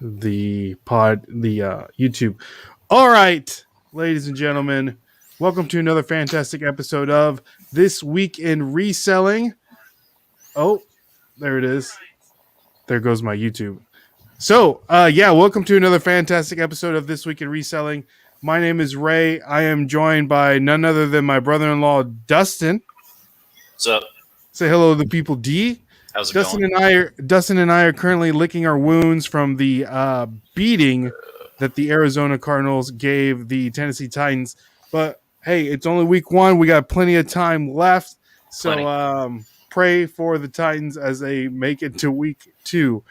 the YouTube. All right, ladies and gentlemen, welcome to another fantastic episode of This Week in Reselling. Oh, there it is. There goes my YouTube. So, welcome to another fantastic episode of This Week in Reselling. My name is Ray. I am joined by none other than my brother-in-law, Dustin. What's up? Say hello to the people, D. How's it Dustin going? Dustin and I are currently licking our wounds from the beating that the Arizona Cardinals gave the Tennessee Titans. But hey, it's only week one. We got plenty of time left. So pray for the Titans as they make it to week two.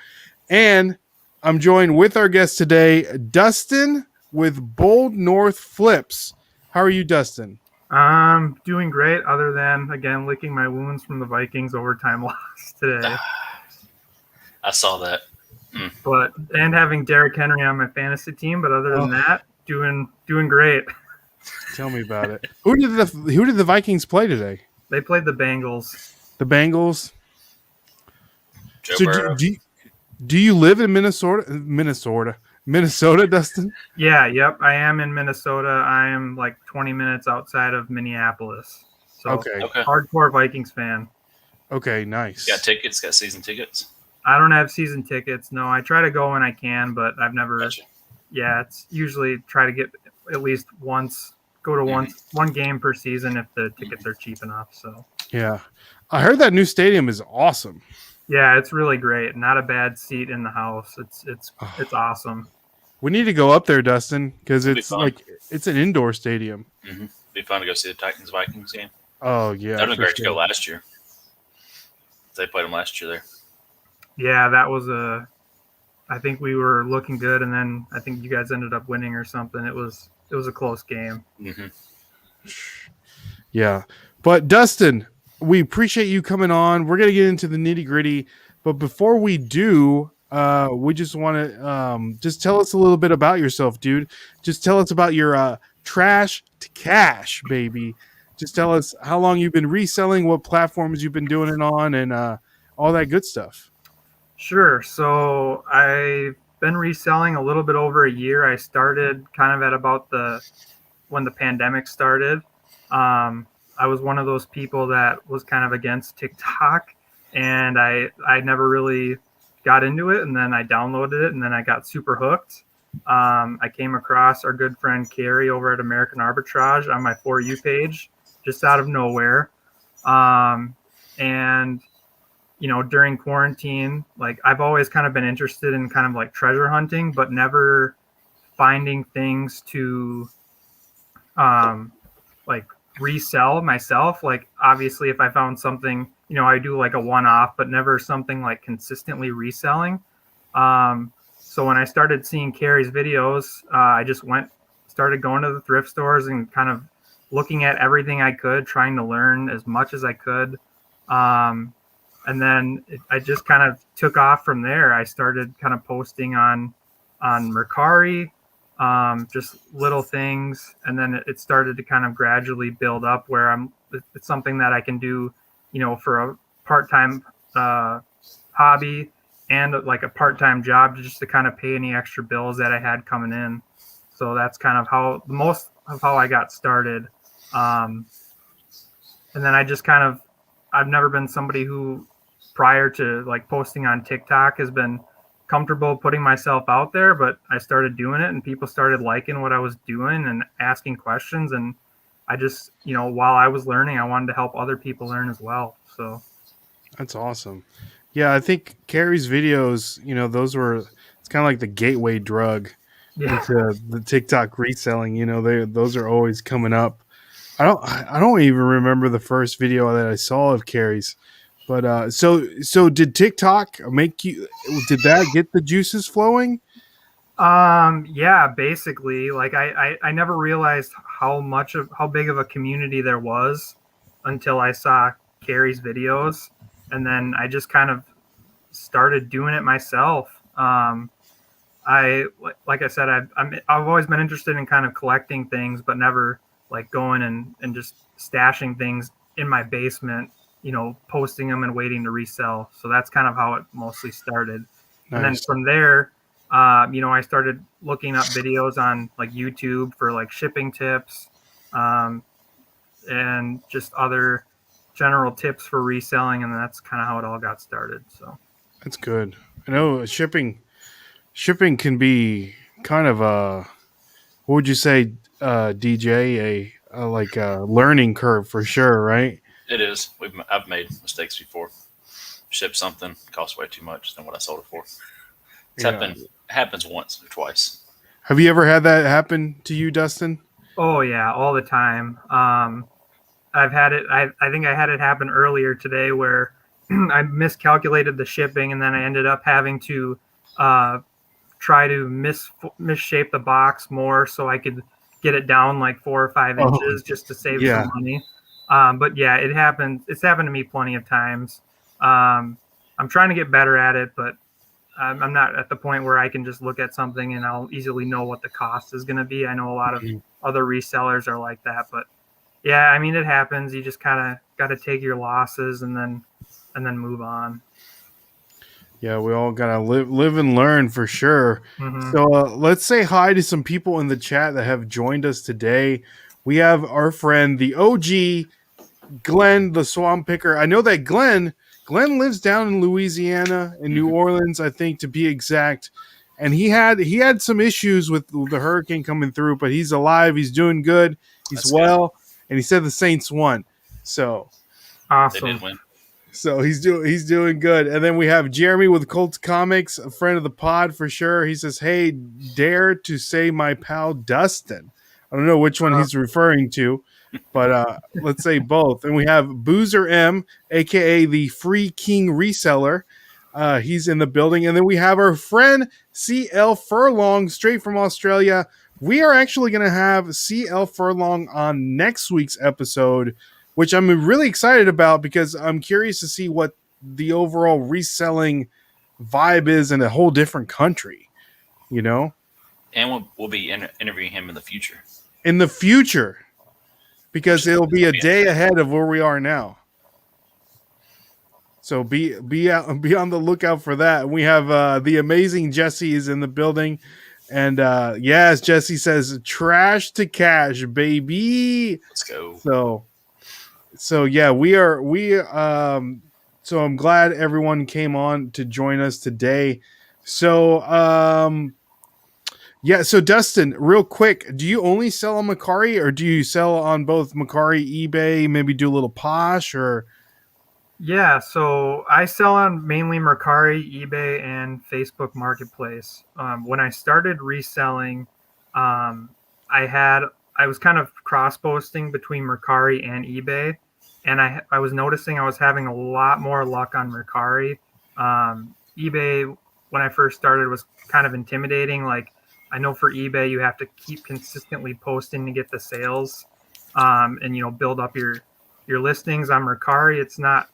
And I'm joined with our guest today, Dustin with Bold North Flips. How are you, Dustin? I'm doing great, other than, again, licking my wounds from the Vikings overtime loss today. I saw that. And having Derrick Henry on my fantasy team, but other than that, doing great. Tell me about it. Who did the Vikings play today? They played the Bengals. The Bengals. Joe Burrow. Do you live in Minnesota, Dustin? Yep. I am in Minnesota. I am like 20 minutes outside of Minneapolis. So, okay. Hardcore Vikings fan. Okay, nice. Got tickets? Got season tickets? I don't have season tickets. No, I try to go when I can, but I've never. Gotcha. Yeah, it's usually try to get at least once. Go to one game per season if the tickets are cheap enough. So yeah, I heard that new stadium is awesome. Yeah, it's really great. Not a bad seat in the house. It's awesome. We need to go up there, Dustin, because it's an indoor stadium. Mm-hmm. Be fun to go see the Titans Vikings game. Oh yeah, that would be great to go last year. They played them last year there. Yeah, that was I think we were looking good, and then I think you guys ended up winning or something. It was a close game. Mm-hmm. Yeah, but Dustin, we appreciate you coming on. We're gonna get into the nitty gritty, but before we do, we just want to just tell us a little bit about yourself, dude. Just tell us about your trash to cash, baby. Just tell us how long you've been reselling, what platforms you've been doing it on, and all that good stuff. Sure. So I've been reselling a little bit over a year. I started kind of at about when the pandemic started. I was one of those people that was kind of against TikTok, and I never really got into it, and then I downloaded it, and then I got super hooked. I came across our good friend Carrie over at American Arbitrage on my For You page, just out of nowhere. And during quarantine, like, I've always kind of been interested in kind of like treasure hunting, but never finding things to like resell myself. Like, obviously if I found something, I do like a one-off, but never something like consistently reselling. So when I started seeing Carrie's videos, I just started going to the thrift stores and kind of looking at everything I could, trying to learn as much as I could. And then I just kind of took off from there. I started kind of posting on Mercari, just little things. And then it started to kind of gradually build up where it's something that I can do, for a part-time hobby and like a part-time job just to kind of pay any extra bills that I had coming in. So that's kind of most of how I got started. And then I just I've never been somebody who, prior to like posting on TikTok, has been comfortable putting myself out there, but I started doing it and people started liking what I was doing and asking questions. And I just, while I was learning, I wanted to help other people learn as well. So that's awesome. Yeah, I think Carrie's videos, it's kind of like the gateway drug into the TikTok reselling. Those are always coming up. I don't even remember the first video that I saw of Carrie's, but so did TikTok did that get the juices flowing? Yeah, basically, like I never realized how big of a community there was until I saw Carrie's videos, and then I just kind of started doing it myself. Like I said, I've always been interested in kind of collecting things, but never like going and just stashing things in my basement, posting them and waiting to resell. So that's kind of how it mostly started. Nice. And then from there, I started looking up videos on like YouTube for like shipping tips, and just other general tips for reselling, and that's kind of how it all got started. So That's good. I know shipping can be kind of a, what would you say, DJ, a like a learning curve for sure, right? It is. I've made mistakes before. Shipped something, cost way too much than what I sold it for. It's Yeah. happens once or twice. Have you ever had that happen to you, Dustin? oh yeah, all the time. I've had it. I think I had it happen earlier today where I miscalculated the shipping, and then I ended up having to uh, try to misshape the box more so I could get it down like 4 or 5 inches just to save yeah. some money. But yeah, it happened. It's happened to me plenty of times. I'm trying to get better at it, but I'm not at the point where I can just look at something and I'll easily know what the cost is going to be. I know a lot of other resellers are like that, but yeah, I mean, it happens. You just kind of got to take your losses and then move on. Yeah, we all gotta live and learn for sure. Mm-hmm. So let's say hi to some people in the chat that have joined us today. We have our friend, the OG, Glenn, the Swamp Picker. I know that Glenn lives down in Louisiana, in New Orleans, I think to be exact. And he had some issues with the hurricane coming through, but he's alive. He's doing good. He's That's well, and he said the Saints won. So They Awesome. did win. So he's doing good. And then we have Jeremy with Colts Comics, a friend of the pod for sure. He says, "Hey, dare to say my pal Dustin." I don't know which one he's referring to, but let's say both. And we have Boozer M, aka the Free King Reseller. He's in the building. And then we have our friend CL Furlong, straight from Australia. We are actually going to have CL Furlong on next week's episode, which I'm really excited about because I'm curious to see what the overall reselling vibe is in a whole different country, you know? And we'll be interviewing him in the future. In the future, because it'll be a day ahead of where we are now. So be on the lookout for that. And we have the amazing Jesse is in the building. And yes, Jesse says trash to cash, baby. Let's go. So yeah, so I'm glad everyone came on to join us today. So yeah, so Dustin, real quick, do you only sell on Mercari or do you sell on both Mercari, eBay, maybe do a little Posh or? Yeah, so I sell on mainly Mercari, eBay, and Facebook Marketplace. When I started reselling, I was kind of cross posting between Mercari and eBay, and I was noticing I was having a lot more luck on Mercari. eBay, when I first started, was kind of intimidating. Like, I know for eBay you have to keep consistently posting to get the sales, and build up your listings. On Mercari, it's not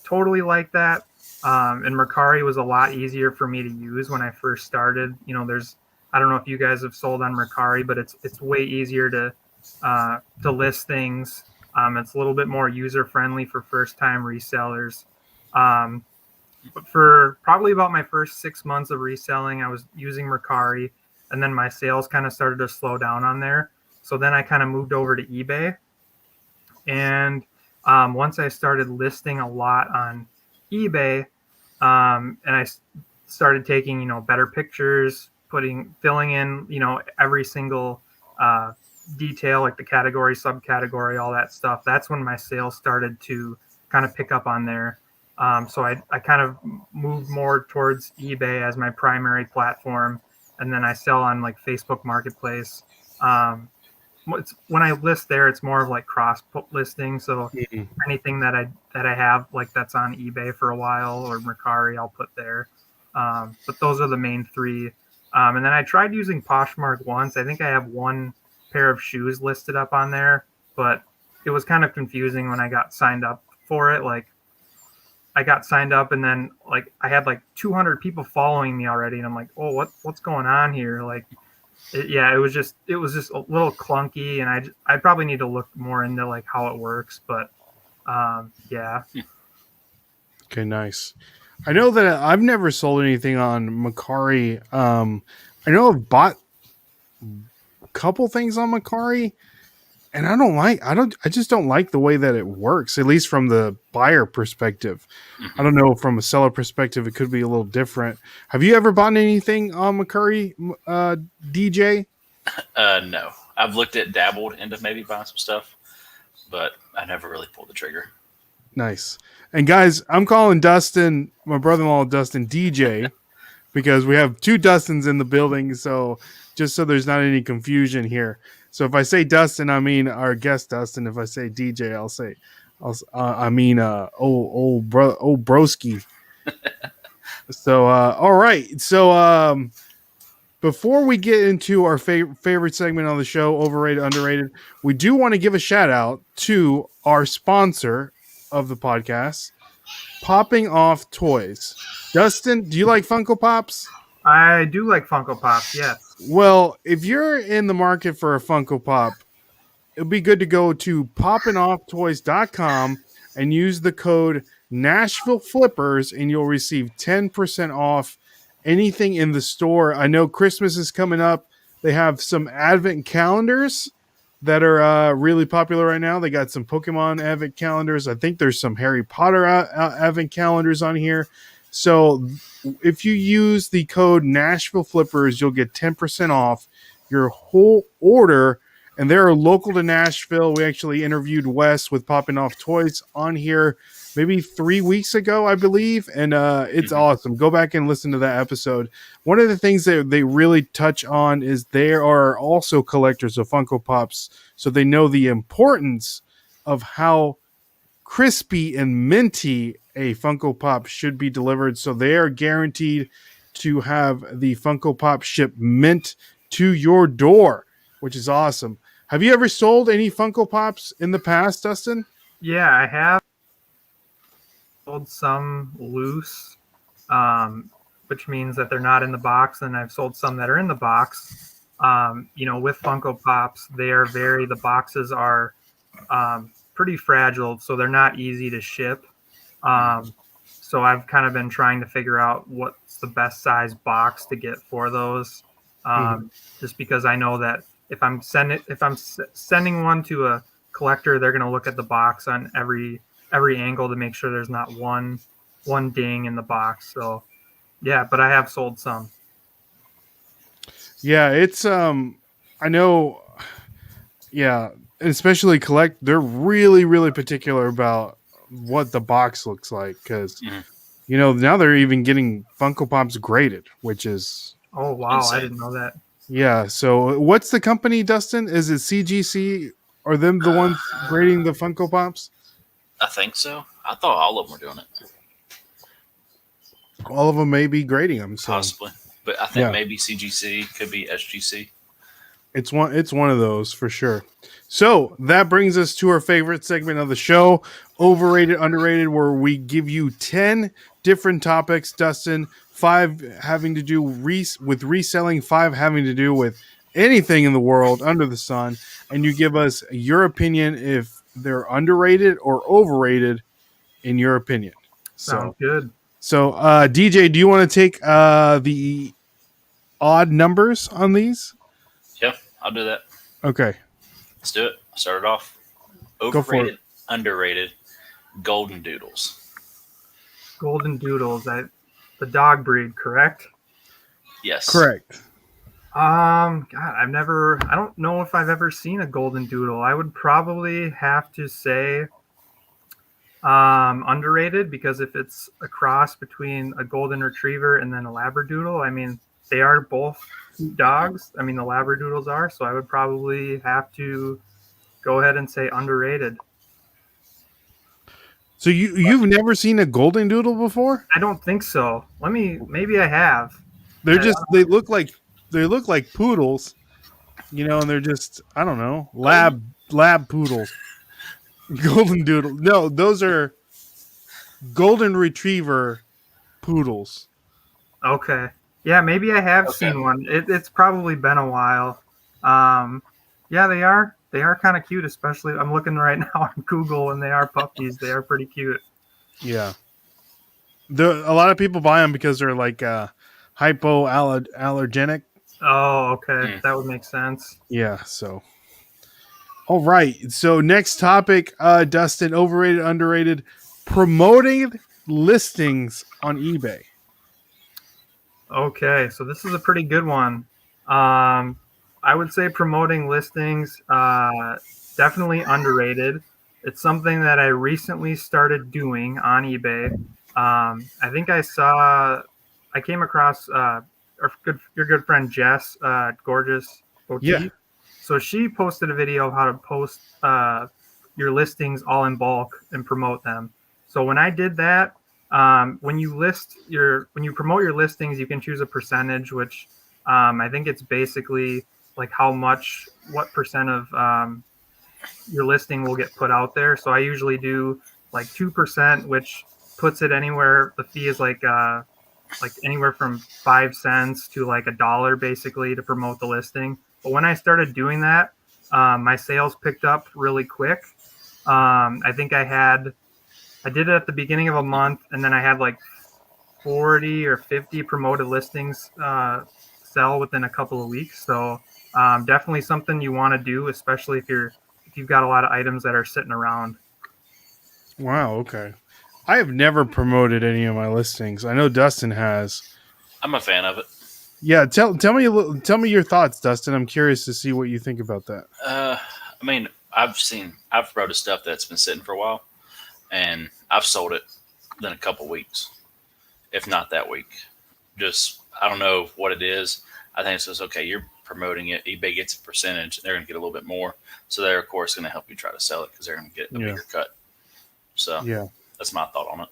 totally like that. And Mercari was a lot easier for me to use when I first started. I don't know if you guys have sold on Mercari, but it's way easier to list things. It's a little bit more user friendly for first time resellers. But for probably about my first 6 months of reselling, I was using Mercari, and then my sales kind of started to slow down on there. So then I kind of moved over to eBay, and once I started listing a lot on eBay, and I started taking, better pictures, filling in, every single detail, like the category, subcategory, all that stuff. That's when my sales started to kind of pick up on there. So I kind of moved more towards eBay as my primary platform, and then I sell on like Facebook Marketplace. When I list there, it's more of like cross listing. So anything that I have like that's on eBay for a while or Mercari, I'll put there. But those are the main three. And then I tried using Poshmark once. I think I have one pair of shoes listed up on there, but it was kind of confusing when I got signed up for it. Like, I got signed up and then like I had like 200 people following me already, and I'm like, oh, what's going on here? Like, it was just a little clunky, and I probably need to look more into like how it works. But yeah. Okay, nice. I know that I've never sold anything on Macari. I know I've bought a couple things on Macari, and I just don't like the way that it works, at least from the buyer perspective. I don't know, from a seller perspective, it could be a little different. Have you ever bought anything on Macari, DJ? No, I've dabbled into maybe buying some stuff, but I never really pulled the trigger. Nice. And guys, I'm calling Dustin, my brother-in-law Dustin, DJ, because we have two Dustins in the building. So just so there's not any confusion here. So if I say Dustin, I mean our guest Dustin. If I say DJ, I mean old broski. So all right. So before we get into our favorite segment on the show, overrated, underrated, we do want to give a shout out to our sponsor of the podcast, Popping Off Toys. Dustin, do you like Funko Pops? I do like Funko Pops, yes. Well, if you're in the market for a Funko Pop, it'd be good to go to poppingofftoys.com and use the code Nashville Flippers, and you'll receive 10% off anything in the store. I know Christmas is coming up. They have some advent calendars that are really popular right now. They got some Pokemon advent calendars. I think there's some Harry Potter advent calendars on here. So if you use the code Nashville Flippers, you'll get 10% off your whole order. And they're local to Nashville. We actually interviewed Wes with Popping Off Toys on here maybe 3 weeks ago, I believe. And it's awesome. Go back and listen to that episode. One of the things that they really touch on is they are also collectors of Funko Pops. So they know the importance of how crispy and minty a Funko Pop should be delivered. So they are guaranteed to have the Funko Pop ship mint to your door, which is awesome. Have you ever sold any Funko Pops in the past, Dustin? Yeah, I have sold some loose, which means that they're not in the box, and I've sold some that are in the box. With Funko Pops, the boxes are pretty fragile, so they're not easy to ship. So I've kind of been trying to figure out what's the best size box to get for those. Just because I know that if I'm sending one to a collector, they're going to look at the box on every angle to make sure there's not one ding in the box. So yeah, but I have sold some. Yeah, it's I know. Yeah, especially they're really, really particular about what the box looks like, because now they're even getting Funko Pops graded, which is insane. I didn't know that. Yeah. So what's the company, Dustin? Is it CGC? Are them the ones grading the Funko Pops? I think so. I thought all of them were doing it. All of them may be grading them. So. Possibly. But I think maybe CGC, could be SGC. It's one of those for sure. So that brings us to our favorite segment of the show, overrated, underrated, where we give you 10 different topics, Dustin, 5 having to do with reselling, 5 having to do with anything in the world under the sun, and you give us your opinion if they're underrated or overrated in your opinion. Sounds good. So DJ, do you want to take the odd numbers on these? Yeah, I'll do that. Okay. Let's do it. I'll start it off. Overrated, underrated, golden doodles. Golden doodles, the dog breed, correct? Yes. Correct. God, I don't know if I've ever seen a golden doodle. I would probably have to say underrated, because if it's a cross between a golden retriever and then a labradoodle, I mean, they are both dogs. I mean, the labradoodles are, so I would probably have to go ahead and say underrated. So you've never seen a golden doodle before? I don't think so. Maybe I have. They look like poodles, and they're just, I don't know, lab poodles. Golden doodle. No, those are golden retriever poodles. Okay. Yeah, maybe I have seen one. It's probably been a while. Yeah, they are kind of cute, especially I'm looking right now on Google, and they are puppies. They are pretty cute. Yeah. A lot of people buy them because they're like hypoallergenic. Oh, okay, that would make sense. Yeah. So, all right. So next topic, Dustin, overrated, underrated, promoting listings on eBay. Okay, so this is a pretty good one. I would say promoting listings, definitely underrated. It's something that I recently started doing on eBay. I think I came across your good friend Jess, Gorgeous Yeah. Boutique. So she posted a video of how to post your listings all in bulk and promote them. So when I did that, when you promote your listings, you can choose a percentage, which I think it's basically like what percent of your listing will get put out there. So I usually do like 2%, which puts it anywhere. The fee is like anywhere from 5 cents to like $1 basically to promote the listing. But when I started doing that, my sales picked up really quick. I think I did it at the beginning of a month, and then I had like 40 or 50 promoted listings sell within a couple of weeks. So definitely something you want to do, especially if you've got a lot of items that are sitting around. Wow. Okay. I have never promoted any of my listings. I know Dustin has. I'm a fan of it. Yeah. Tell me your thoughts, Dustin. I'm curious to see what you think about that. I mean, I've promoted stuff that's been sitting for a while, and I've sold it in a couple weeks, if not that week. Just, I don't know what it is. I think it's just, okay, you're promoting it. eBay gets a percentage. They're going to get a little bit more. So they're, of course, going to help you try to sell it because they're going to get a bigger cut. So yeah, that's my thought on it.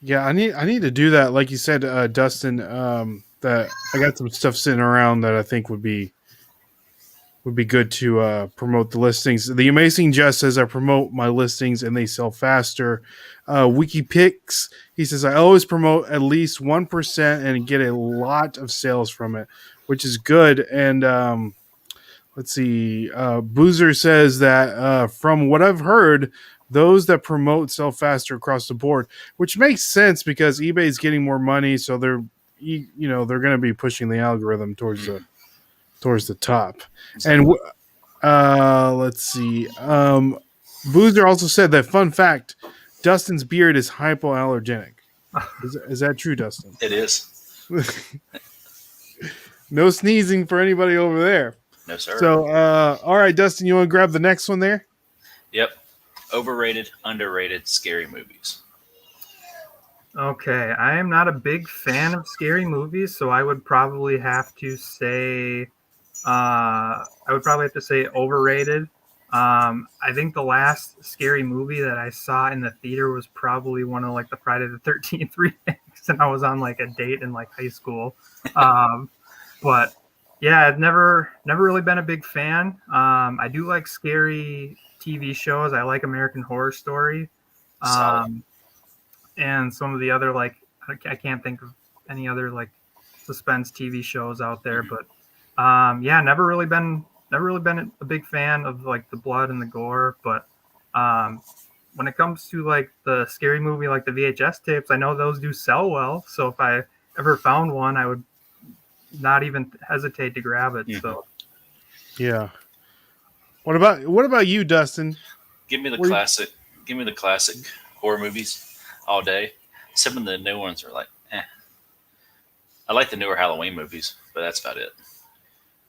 Yeah, I need to do that. Like you said, Dustin, that I got some stuff sitting around that I think would be good to promote the listings. The Amazing Jess says I promote my listings and they sell faster. WikiPix, he says I always promote at least 1% and get a lot of sales from it, which is good. And let's see, Boozer says that from what I've heard, those that promote sell faster across the board, which makes sense because eBay is getting more money, so they're going to be pushing the algorithm towards the top. And let's see. Boozer also said that fun fact: Dustin's beard is hypoallergenic. Is that true, Dustin? It is. No sneezing for anybody over there. No, sir. So, all right, Dustin, you want to grab the next one there? Yep. Overrated, underrated, scary movies. Okay, I am not a big fan of scary movies, so I would probably have to say overrated. I think the last scary movie that I saw in the theater was probably one of like the Friday the 13th remakes, and I was on like a date in like high school. But yeah, I've never really been a big fan. I do like scary TV shows. I like American Horror Story. And some of the other, like, I can't think of any other like suspense TV shows out there, but yeah, never really been a big fan of like the blood and the gore. But when it comes to like the scary movie, like the VHS tapes, I know those do sell well. So if I ever found one, I would not even hesitate to grab it. So yeah. What about you, Dustin? Give me the classic. Give me the classic horror movies all day. Some of the new ones are like, eh. I like the newer Halloween movies, but that's about it.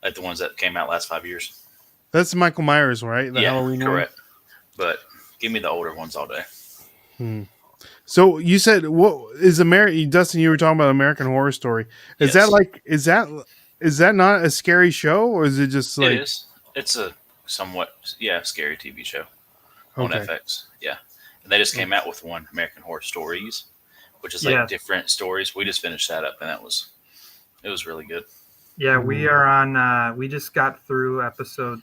Like the ones that came out last 5 years. That's Michael Myers, right? The Halloween correct. One? But give me the older ones all day. So you said what is Dustin? You were talking about American Horror Story. Is that like is that not a scary show, or is it just like it is? It's a somewhat scary TV show on FX. Yeah, and they just came out with one, American Horror Stories, which is like different stories. We just finished that up, and it was really good. Yeah, we are on. We just got through episode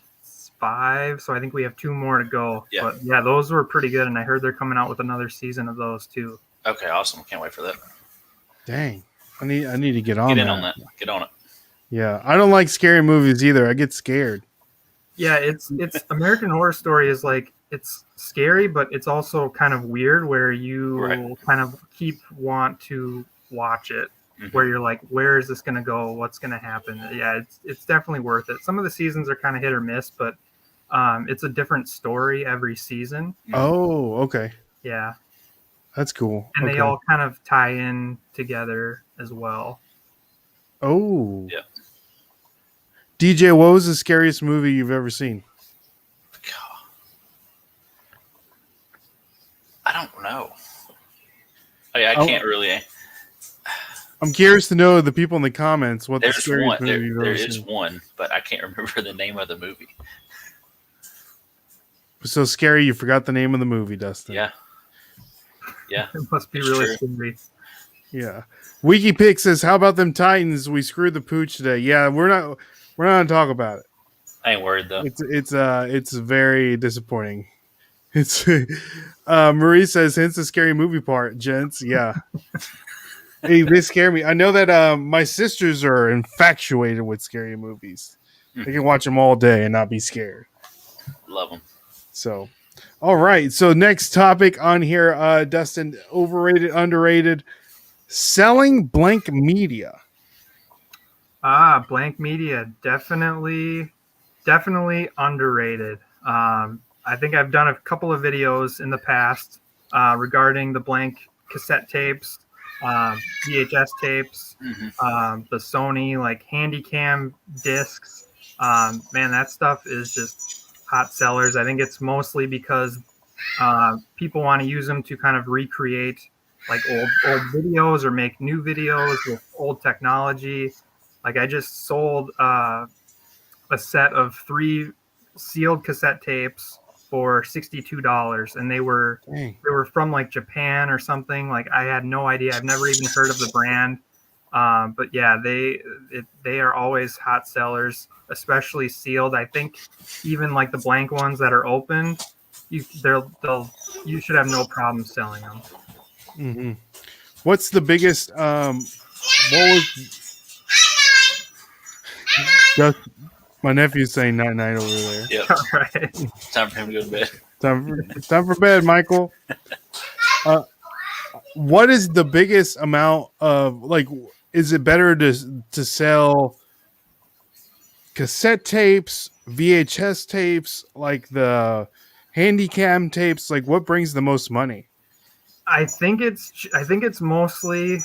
5, so I think we have 2 more to go. Yeah. But yeah, those were pretty good, and I heard they're coming out with another season of those too. Okay, awesome! Can't wait for that. Dang, I need to get on. Get in on that. Get on it. Yeah, I don't like scary movies either. I get scared. Yeah, it's American Horror Story is like it's scary, but it's also kind of weird where you Right. kind of want to watch it. Where you're like, where is this going to go? What's going to happen? Yeah, it's definitely worth it. Some of the seasons are kind of hit or miss, but it's a different story every season. Oh, okay. Yeah, That's cool. and Okay. they all kind of tie in together as well. Oh. Yeah. DJ, what was the scariest movie you've ever seen? I don't know. I can't really. I'm curious to know the people in the comments what the There's scariest one. movie you've There ever is seen. one, but I can't remember the name of the movie. So scary you forgot the name of the movie, Dustin. Yeah. Yeah. It must be It's really true. scary. Yeah. WikiPick says, "How about them Titans? We screwed the pooch today." Yeah, we're not gonna talk about it. I ain't worried though. It's very disappointing. It's Marie says, "Hence the scary movie part, gents." Yeah. Hey, they scare me. I know that my sisters are infatuated with scary movies. They can watch them all day and not be scared. Love them. So, all right. So next topic on here, Dustin, overrated, underrated, selling blank media. Blank media, definitely underrated. I think I've done a couple of videos in the past regarding the blank cassette tapes, VHS tapes, the Sony like Handycam discs. Man, that stuff is just hot sellers. I think it's mostly because people want to use them to kind of recreate like old videos or make new videos with old technology. Like I just sold a set of 3 sealed cassette tapes for $62, and they were from like Japan or something. Like I had no idea. I've never even heard of the brand. But yeah, they are always hot sellers, especially sealed. I think even like the blank ones that are open, you should have no problem selling them. Mm-hmm. What's the biggest? What was? My nephew's saying night night over there. Yep. All right. Time for him to go to bed. Time for bed, Michael. What is the biggest amount of like? Is it better to sell cassette tapes, VHS tapes, like the Handycam tapes? Like, what brings the most money? I think it's mostly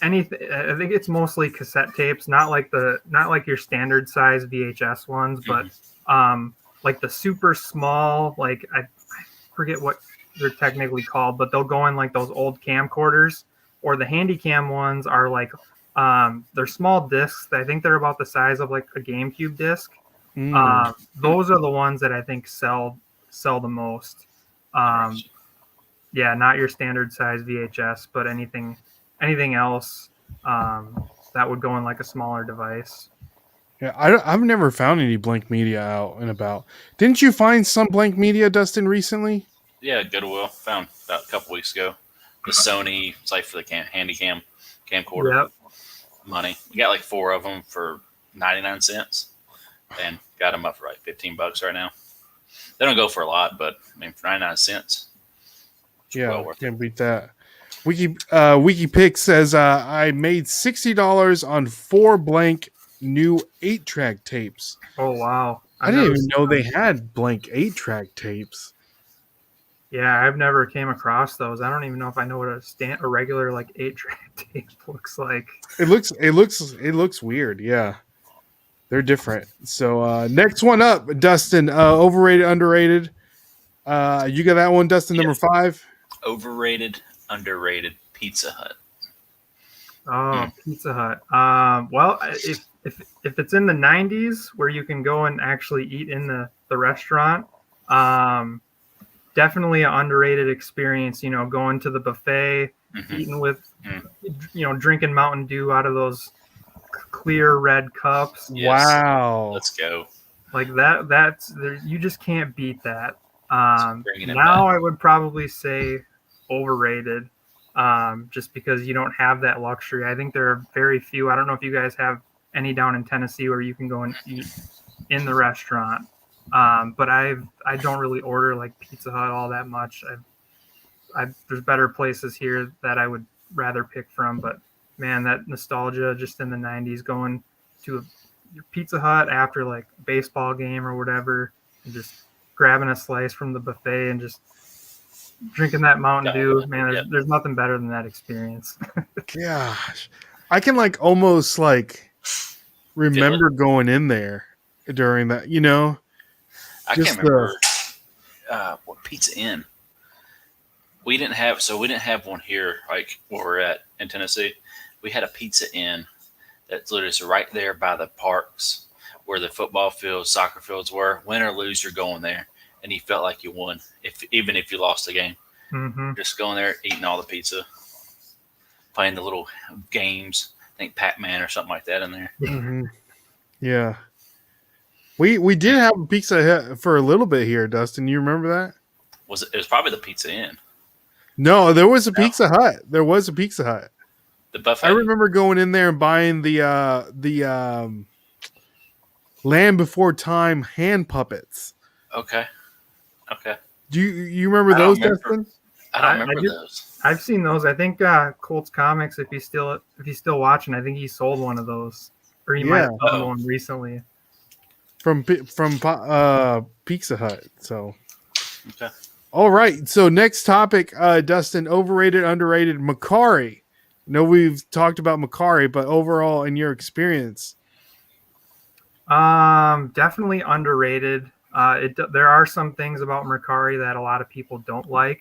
anything. I think it's mostly cassette tapes, not like your standard size VHS ones, but like the super small, like I forget what they're technically called, but they'll go in like those old camcorders, or the Handycam ones are like they're small discs. I think they're about the size of like a GameCube disc. Those are the ones that I think sell the most. Yeah, not your standard size VHS, but anything else that would go in like a smaller device. Yeah, I've never found any blank media out and about. Didn't you find some blank media, Dustin, recently? Yeah, Goodwill found about a couple weeks ago. The Sony, it's like for the Handycam camcorder money. We got like 4 of them for 99 cents, and got them up for like $15 right now. They don't go for a lot, but I mean for 99 cents. Yeah, can't beat that. WikiPick says I made $60 on 4 blank new 8-track tapes. Oh wow! I didn't even know they had blank 8-track tapes. Yeah, I've never came across those. I don't even know if I know what a regular like 8-track tape looks like. It looks weird. Yeah, they're different. So next one up, Dustin. Overrated, underrated. You got that one, Dustin. Number 5. Overrated, underrated Pizza Hut. Oh, Pizza Hut. Well, if it's in the 90s where you can go and actually eat in the restaurant, definitely an underrated experience. You know, going to the buffet, eating with, drinking Mountain Dew out of those clear red cups. Yes. Wow, let's go. Like that's you just can't beat that. Now I would probably say overrated, just because you don't have that luxury. I think there are very few. I don't know if you guys have any down in Tennessee where you can go and eat in the restaurant. But I don't really order like Pizza Hut all that much. There's better places here that I would rather pick from. But man, that nostalgia just in the '90s, going to your Pizza Hut after like a baseball game or whatever, and just grabbing a slice from the buffet and just drinking that Mountain Dew, man, there's nothing better than that experience. Gosh, I can like almost like remember going in there during that. You know, I can't remember what Pizza Inn. We didn't have one here like where we're at in Tennessee. We had a Pizza Inn that's literally right there by the parks where the football fields, soccer fields were. Win or lose, you're going there, and you felt like you won, even if you lost the game. Mm-hmm. Just going there, eating all the pizza, playing the little games. I think Pac-Man or something like that in there. Mm-hmm. Yeah, we did have a Pizza Hut for a little bit here, Dustin. You remember that? It was probably the Pizza Inn. No, there was a Pizza Hut. There was a Pizza Hut. The buffet. I remember going in there and buying the Land Before Time hand puppets. Okay. Do you remember those, Dustin? I don't remember those. I've seen those. I think Colts Comics, if he's still watching, I think he sold one of those, or he might have found one recently from Pizza Hut. So okay. All right. So next topic, Dustin, overrated, underrated, Macari. I know we've talked about Macari, but overall, in your experience, definitely underrated. There are some things about Mercari that a lot of people don't like,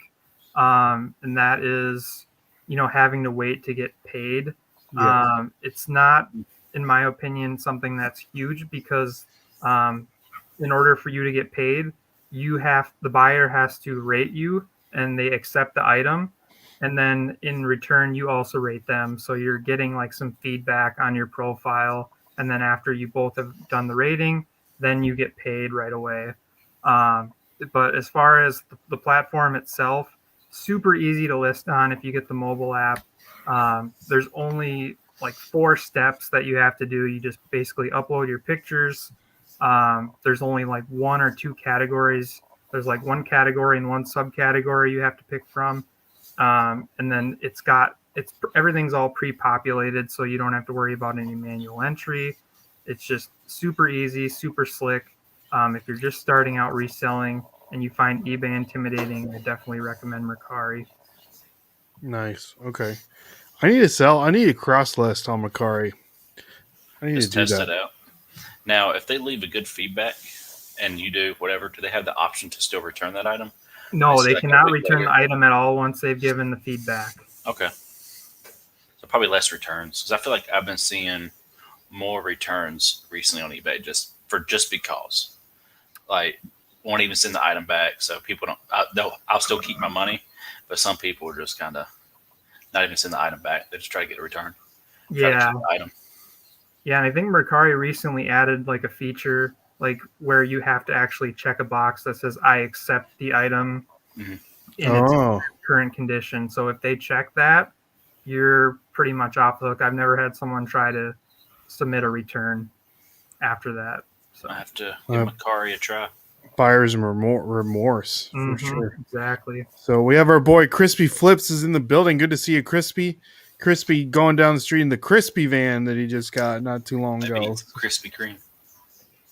and that is, having to wait to get paid. Yeah. It's not, in my opinion, something that's huge because in order for you to get paid, the buyer has to rate you, and they accept the item, and then in return, you also rate them. So you're getting like some feedback on your profile, and then after you both have done the rating, then you get paid right away. But as far as the platform itself, super easy to list on if you get the mobile app. There's only like 4 steps that you have to do. You just basically upload your pictures. There's only like 1 or 2 categories. There's like 1 category and 1 subcategory you have to pick from. And then everything's all pre-populated, so you don't have to worry about any manual entry. It's just super easy, super slick. If you're just starting out reselling and you find eBay intimidating, I definitely recommend Mercari. Nice. Okay. I need a cross list on Macari. I need Just to do test that. it out. Now, if they leave a good feedback and you do whatever, do they have the option to still return that item? No, they cannot return the item at all once they've given the feedback. Okay. So probably less returns, because I feel like I've been seeing more returns recently on eBay just because, like, won't even send the item back. So people I'll still keep my money, but some people are just kind of not even send the item back. They just try to get a return. Yeah. Item. Yeah, and I think Mercari recently added like a feature like where you have to actually check a box that says I accept the item in its current condition. So if they check that, you're pretty much off the hook. I've never had someone try to submit a return after that. So I have to give Macari a try. Buyer's remorse for sure. Exactly. So we have our boy Crispy Flips is in the building. Good to see you, Crispy. Crispy going down the street in the Crispy van that he just got not too long ago. Krispy Kreme.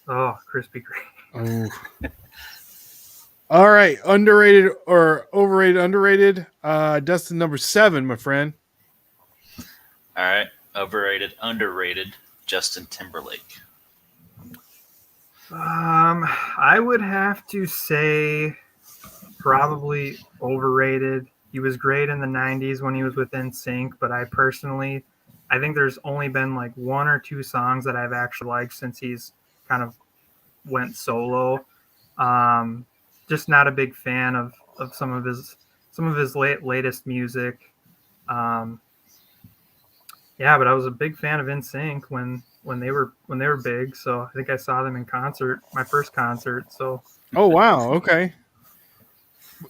Oh, Krispy Kreme. Oh. All right, underrated or overrated, underrated. Dustin, number 7, my friend. All right, overrated, underrated. Justin Timberlake. I would have to say probably overrated. He was great in the 90s when he was with NSYNC, but I think there's only been like 1 or 2 songs that I've actually liked since he's kind of went solo. Just not a big fan of some of his latest music. Yeah, but I was a big fan of NSYNC when they were big. So I think I saw them in concert, my first concert. So. Oh wow! Okay.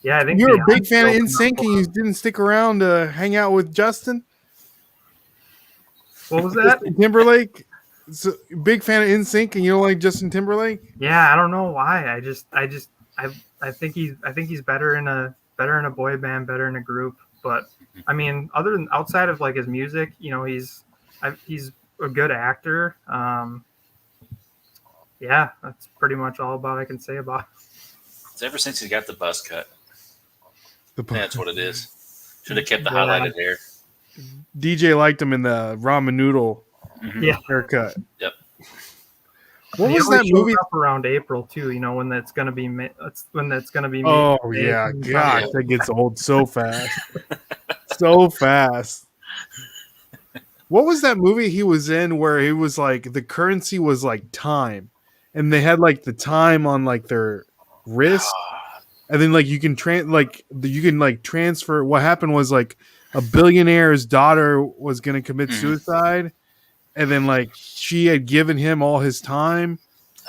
Yeah, I think you're a big fan of NSYNC, and you didn't stick around to hang out with Justin. What was that? Timberlake. So, big fan of NSYNC, and you don't like Justin Timberlake? Yeah, I don't know why. I think he's better in a boy band, better in a group. But I mean, other than outside of like his music, he's a good actor. Yeah, that's pretty much all about I can say about. It's ever since he got the buzz cut. The That's what it is. Should have kept the Yeah. highlighted hair. DJ liked him in the ramen noodle Yeah. haircut. Yep. What He was always that shows movie? up around April too. When that's gonna be when that's gonna be. Oh May, yeah, May, gosh, that gets old so fast, so fast. What was that movie he was in where he was like the currency was like time, and they had like the time on like their wrist, and then like you can transfer. What happened was like a billionaire's daughter was gonna commit suicide, and then like she had given him all his time.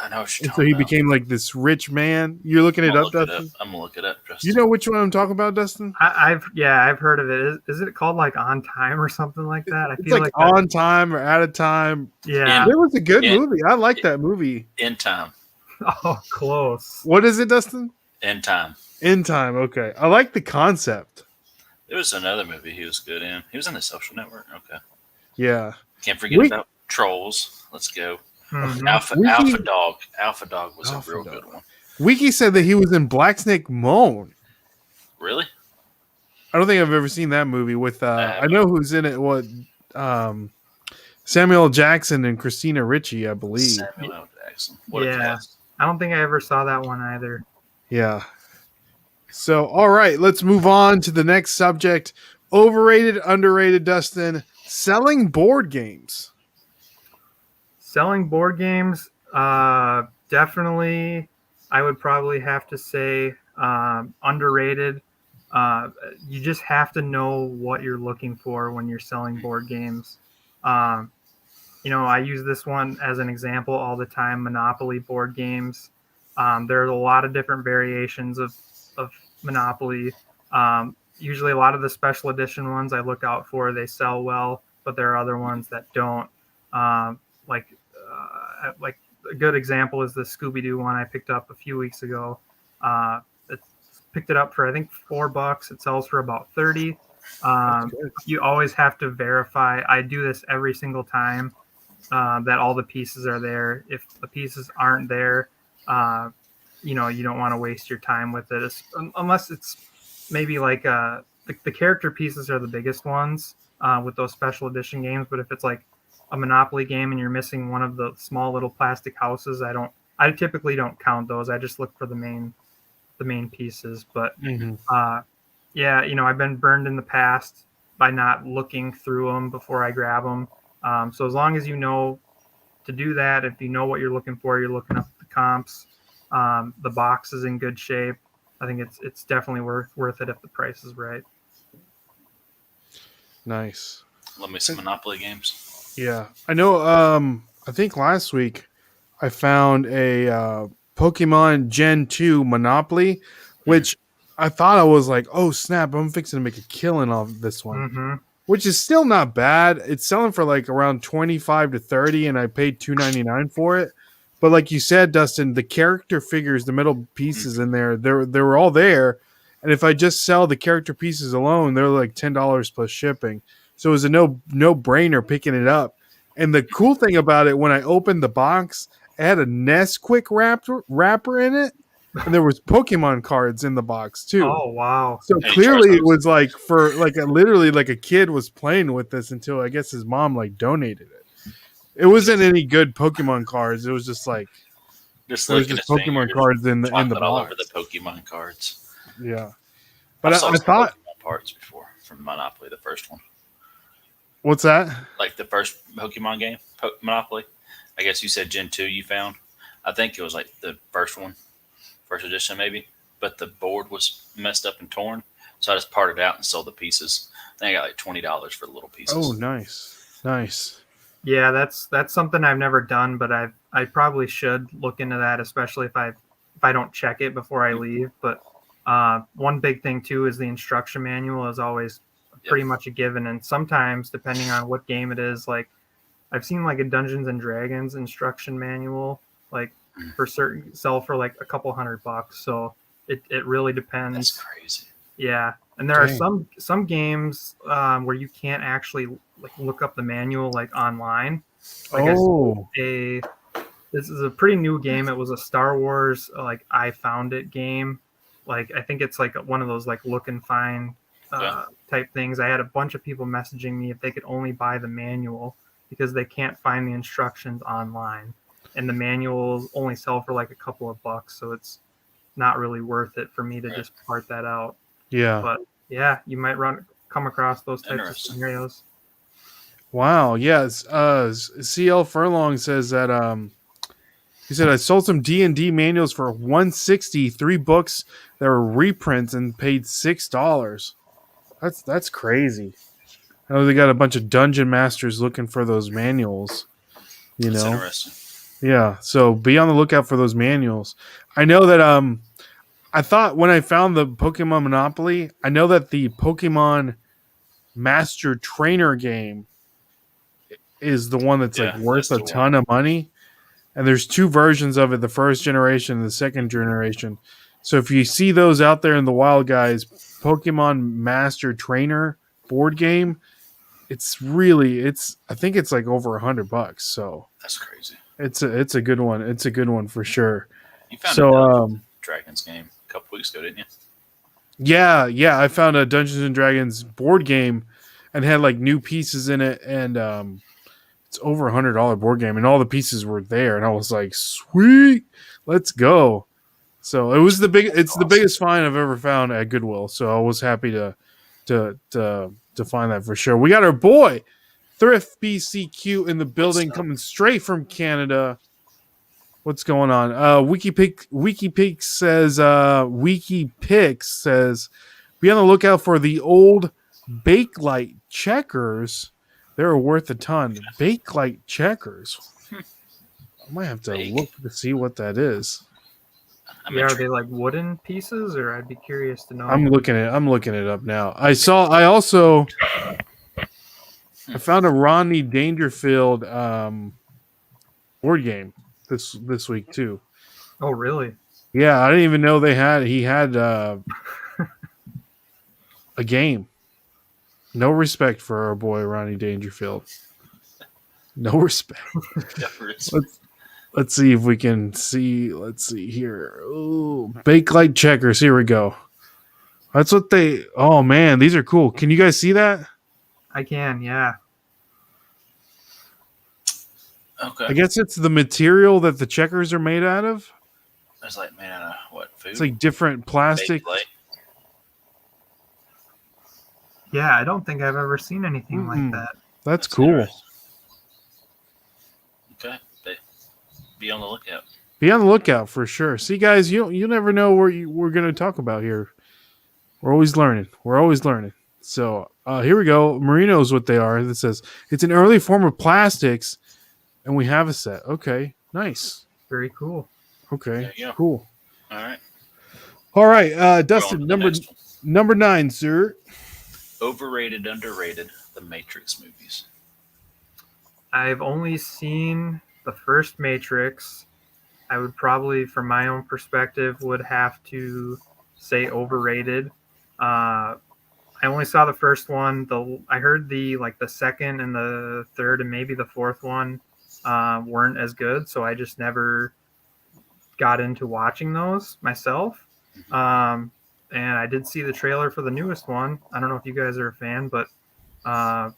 I know. And so he became like this rich man. You're looking it up, Dustin? I'm gonna look it up, Justin. You know which one I'm talking about, Dustin? I've heard of it. Is it called like On Time or something like that? I It's feel like that, On Time or Out of Time. yeah. It was a good In- movie. I like that movie. In Time. Oh, close. What is it, Dustin? In Time. In Time. Okay. I like the concept. There was another movie he was good in. He was in The Social Network. Okay. Yeah. Can't forget about Trolls. Let's go. Mhm. Alpha Dog. Alpha Dog was Alpha a real Dog. good one. Wiki said that he was in Black Snake Moan. Really? I don't think I've ever seen that movie with I know who's in it. What Samuel L. Jackson and Christina Ricci, I believe. Samuel L. Jackson. What a Yeah. cast. I don't think I ever saw that one either. Yeah. So, all right, let's move on to the next subject. Overrated, underrated, Dustin. Selling board games. Selling board games, definitely. I would probably have to say underrated. You just have to know what you're looking for when you're selling board games. I use this one as an example all the time. Monopoly board games. There's a lot of different variations of Monopoly. Usually, a lot of the special edition ones I look out for. They sell well, but there are other ones that don't. Like a good example is the Scooby-Doo one I picked up a few weeks ago. Picked it up for I think $4. It sells for about 30. You always have to verify. I do this every single time that all the pieces are there. If the pieces aren't there, you don't want to waste your time with it, unless it's maybe like the character pieces are the biggest ones with those special edition games. But if it's like a Monopoly game and you're missing one of the small little plastic houses, I typically don't count those. I just look for the main pieces. But yeah, I've been burned in the past by not looking through them before I grab them. So as long as you know to do that, if you know what you're looking for, you're looking up the comps, the box is in good shape. I think it's definitely worth it if the price is right. Nice. Love me some Monopoly games. Yeah. I know I think last week I found a Pokemon Gen 2 Monopoly, which I thought I was like, oh snap, I'm fixing to make a killing off this one. Mm-hmm. Which is still not bad. It's selling for like around 25 to 30 and I paid $2.99 for it. But like you said, Dustin, the character figures, the metal pieces in there, they were all there. And if I just sell the character pieces alone, they're like $10 plus shipping. So it was a no brainer picking it up. And the cool thing about it, when I opened the box, it had a Nesquik wrapper in it. And there was Pokemon cards in the box too. Oh wow! So clearly it was like for like literally like a kid was playing with this until I guess his mom like donated it. It wasn't any good Pokemon cards. It was just like Pokemon cards in the box. All over the Pokemon cards. Yeah, but I thought Pokemon parts before from Monopoly, the first one. What's that? Like the first Pokemon game, Monopoly. I guess you said Gen 2 you found. I think it was like the first one. First edition maybe, but the board was messed up and torn, so I just parted out and sold the pieces. I think I got like $20 for the little pieces. Oh, nice. Yeah, that's something I've never done, but I probably should look into that, especially if I don't check it before I leave. But one big thing too is the instruction manual is always pretty much a given, and sometimes depending on what game it is, like I've seen like a Dungeons and Dragons instruction manual, like for certain sell for like a couple $100. So it really depends. That's crazy. Yeah, and there are Dang. some games where you can't actually like look up the manual like online. Like Oh, this is a pretty new game. It was a Star Wars like I found it game. Like I think it's like one of those like look and find type things. I had a bunch of people messaging me if they could only buy the manual because they can't find the instructions online, and the manuals only sell for like a couple of bucks. So it's not really worth it for me to just part that out. yeah. But yeah, you might come across those types of Interesting. scenarios. Wow. Yes. CL Furlong says that he said I sold some D&D manuals for $160, 3 books that were reprints and paid $6. That's crazy. I know they got a bunch of dungeon masters looking for those manuals. You That's know. interesting. Yeah. So be on the lookout for those manuals. I know that I thought when I found the Pokemon Monopoly, I know that the Pokemon Master Trainer game is the one that's like worth a ton of money. And there's 2 versions of it, the first generation and the second generation. So if you see those out there in the wild, guys, Pokemon Master Trainer board game, I think it's like over $100. So That's crazy. it's a good one. It's a good one for sure. You found So a Dungeons and Dragons game a couple weeks ago, didn't you? yeah, I found a Dungeons and Dragons board game and had like new pieces in it, and it's over $100 board game, and all the pieces were there, and I was like, sweet, let's go. So it was it's the biggest find I've ever found at Goodwill. So I was happy to find that for sure. We got our boy Thrift BCQ in the building, coming straight from Canada. What's going on? WikiPix says be on the lookout for the old Bakelite checkers. They're worth a ton. Bakelite checkers. I might have to look to see what that is. Are they like wooden pieces, or I'd be curious to know. I'm looking it up now. I found a Rodney Dangerfield board game this week too. Oh, really? Yeah, I didn't even know he had a game. No respect for our boy Rodney Dangerfield. No respect. Let's see if we can see. Let's see here. Oh, Bakelite checkers. Here we go. That's what they. Oh man, these are cool. Can you guys see that? I can. Yeah. Okay. I guess it's the material that the checkers are made out of. It's like made out of what? Food? It's like different plastic. Yeah, I don't think I've ever seen anything like that. That's cool. Okay. Be on the lookout. Be on the lookout for sure. See, guys, you never know what we're going to talk about here. We're always learning. So here we go. Merino's what they are. It says it's an early form of plastics, and we have a set. Okay, nice. Very cool. Okay, cool. All right. Dustin, number 9, sir. Overrated, underrated, the Matrix movies. I've only seen the first Matrix. I would probably, from my own perspective, would have to say overrated. I only saw the first one. I heard the second and the third and maybe the fourth one weren't as good, so I just never got into watching those myself. And I did see the trailer for the newest one. I don't know if you guys are a fan, but I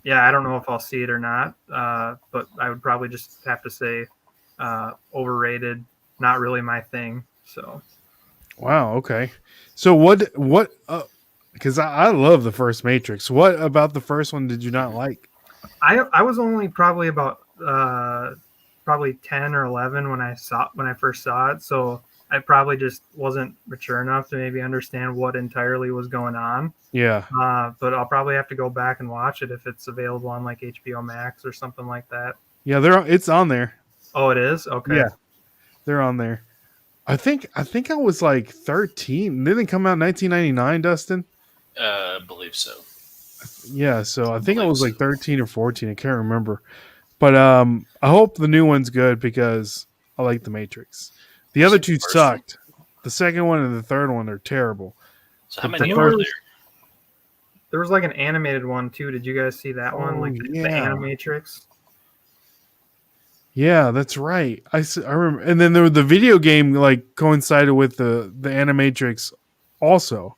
don't know if I'll see it or not. But I would probably just have to say overrated, not really my thing. So, wow. Okay. So what? Because I love the first Matrix. What about the first one did you not like? I was only probably about 10 or 11 when I first saw it. So I probably just wasn't mature enough to maybe understand what entirely was going on. Yeah. But I'll probably have to go back and watch it if it's available on like HBO Max or something like that. Yeah, it's on there. Oh, it is? Okay. Yeah, they're on there. I think I was like 13. Didn't it come out in 1999, Dustin? I believe so. Yeah, so I think I was like 13 or 14. I can't remember. But I hope the new one's good because I like the Matrix. The other two First one? sucked. The second one and the third one are terrible. So how But many the are first- there? There was like an animated one too. Did you guys see that one? Oh, Like the yeah. Animatrix. Yeah, that's right. I remember. And then there was the video game like coincided with the Animatrix also.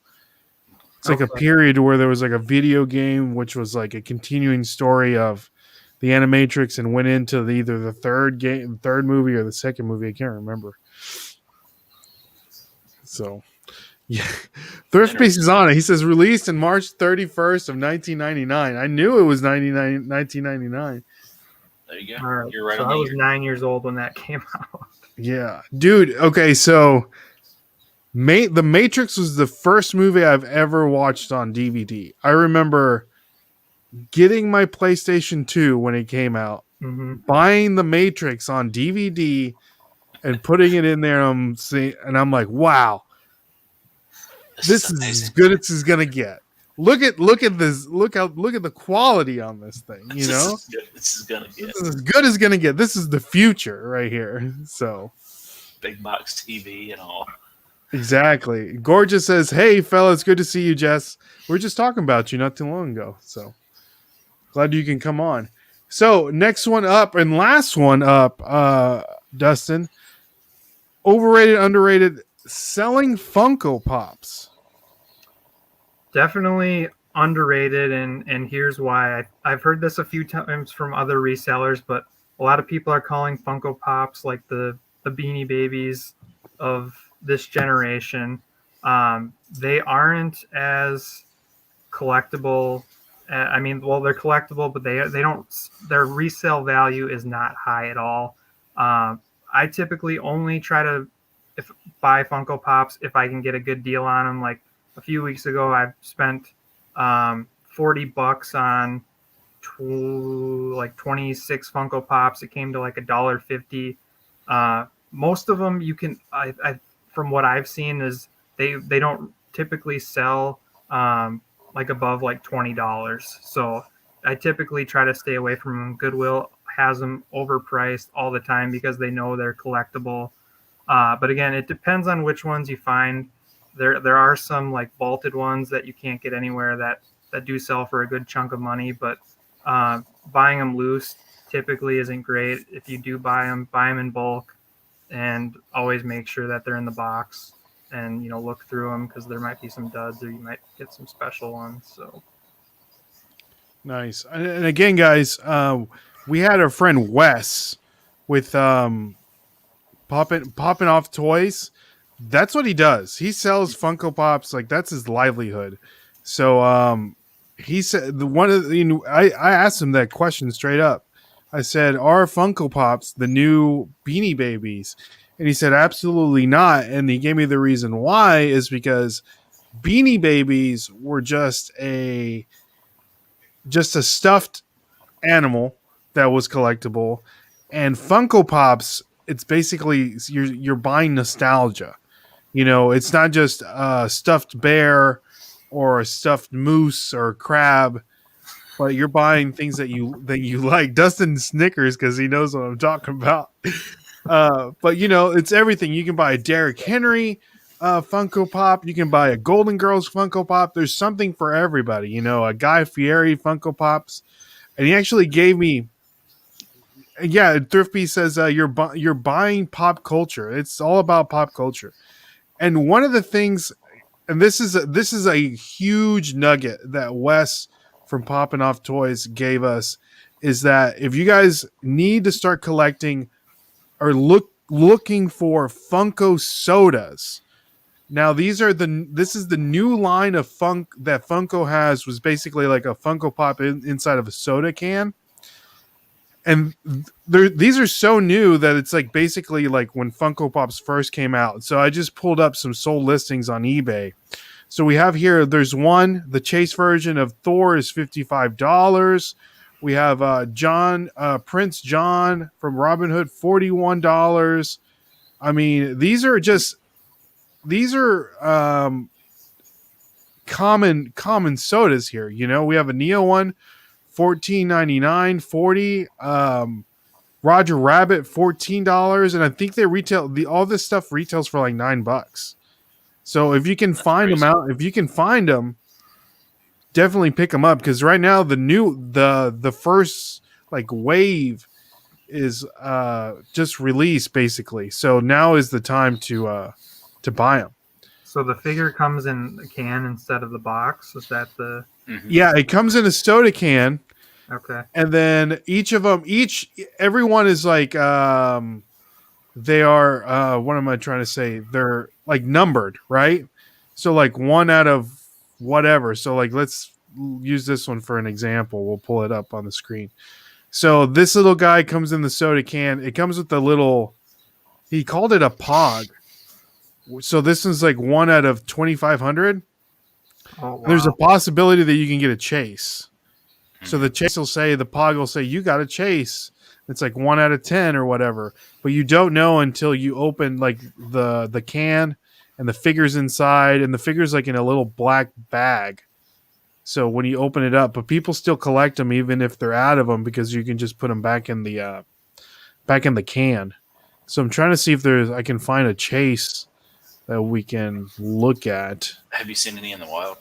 It's like a Okay. period where there was like a video game which was like a continuing story of the Animatrix and went into either the third movie or the second movie. I can't remember. So, yeah. Thrift Piece is on it. He says released in March 31st of 1999. I knew it was 1999. There you go. All right. You're right So on I the was year. 9 years old when that came out. Yeah. Dude, okay, so The Matrix was the first movie I've ever watched on DVD. I remember getting my PlayStation 2 when it came out, Mm-hmm. buying The Matrix on DVD and putting it in there. And I'm like, wow, this is as good as it's gonna get. Look at this. Look at the quality on this thing. You know, This is gonna get this is as good as gonna get. This is the future right here. So big box TV and all. exactly. Gorgeous says, "Hey, fellas, good to see you, Jess. We are just talking about you not too long ago. So glad you can come on." So next one up and last one up, Dustin. Overrated, underrated, selling Funko Pops. Definitely underrated, and here's why. I've heard this a few times from other resellers, but a lot of people are calling Funko Pops like the Beanie Babies of this generation. They aren't as collectible. I mean, well, they're collectible, but they don't. Their resale value is not high at all. I typically only try to buy Funko Pops if I can get a good deal on them. Like a few weeks ago, I've spent $40 on like 26 Funko Pops. It came to like $1.50. Most of them you can, from what I've seen, is they don't typically sell like above like $20. So I typically try to stay away from them. Goodwill has them overpriced all the time because they know they're collectible. But again, it depends on which ones you find. There are some like vaulted ones that you can't get anywhere that do sell for a good chunk of money, but buying them loose typically isn't great. If you do buy them in bulk, and always make sure that they're in the box, and look through them because there might be some duds or you might get some special ones. So nice. And again, guys, we had our friend Wes with popping off toys. That's what he does. He sells Funko Pops. Like that's his livelihood. So he said I asked him that question straight up. I said, "Are Funko Pops the new Beanie Babies?" And he said, "Absolutely not." And he gave me the reason why is because Beanie Babies were just a stuffed animal that was collectible, and Funko Pops, it's basically you're buying nostalgia. It's not just a stuffed bear or a stuffed moose or crab, but you're buying things that you like. Dustin snickers because he knows what I'm talking about. But it's everything. You can buy a Derrick Henry Funko Pop. You can buy a Golden Girls Funko Pop. There's something for everybody. A Guy Fieri Funko Pops. And he actually gave me, yeah, Thrifty says you're buying pop culture. It's all about pop culture. And one of the things, and this is a huge nugget that Wes from Poppin' Off Toys gave us, is that if you guys need to start collecting or looking for Funko Sodas. Now this is the new line of that Funko has, was basically like a Funko Pop inside of a soda can. And these are so new that it's like basically like when Funko Pops first came out. So I just pulled up some sold listings on eBay. So we have here, there's one, the Chase version of Thor is $55. We have Prince John from Robin Hood, $41. I mean, these are common sodas here. We have a Neo one $14.99, $40. Roger Rabbit, $14, and I think they retail all this stuff retails for like $9. So if you can find them out, if you can find them, definitely pick them up because right now the first like wave is just released basically. So now is the time to buy them. So the figure comes in a can instead of the box. Is that the? Mm-hmm. Yeah, it comes in a soda can. Okay. And then everyone is like they are what am I trying to say? They're like numbered, right? So like 1 out of whatever. So like let's use this one for an example. We'll pull it up on the screen. So this little guy comes in the soda can. It comes with the little, he called it a pog. So this is like 1 out of 2,500. Oh, wow. There's a possibility that you can get a chase. So the chase will say, the pog will say, you got a chase. It's like 1 out of 10 or whatever. But you don't know until you open like the can and the figure's inside, and the figure's like in a little black bag. So when you open it up, but people still collect them even if they're out of them because you can just put them back in the can. So I'm trying to see if I can find a chase that we can look at. Have you seen any in the wild?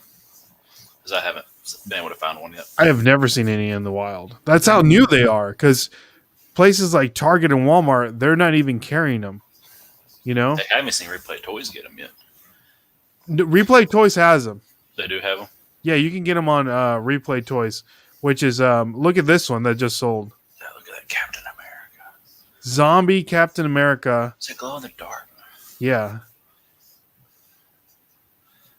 Because I haven't been able to find one yet. I have never seen any in the wild. That's how new they are. Because places like Target and Walmart, they're not even carrying them. You know, I haven't seen Replay Toys get them yet. Replay Toys has them. They do have them. Yeah, you can get them on Replay Toys, which is look at this one that just sold. Yeah, look at that Captain America. Zombie Captain America. It's a glow in the dark. Yeah.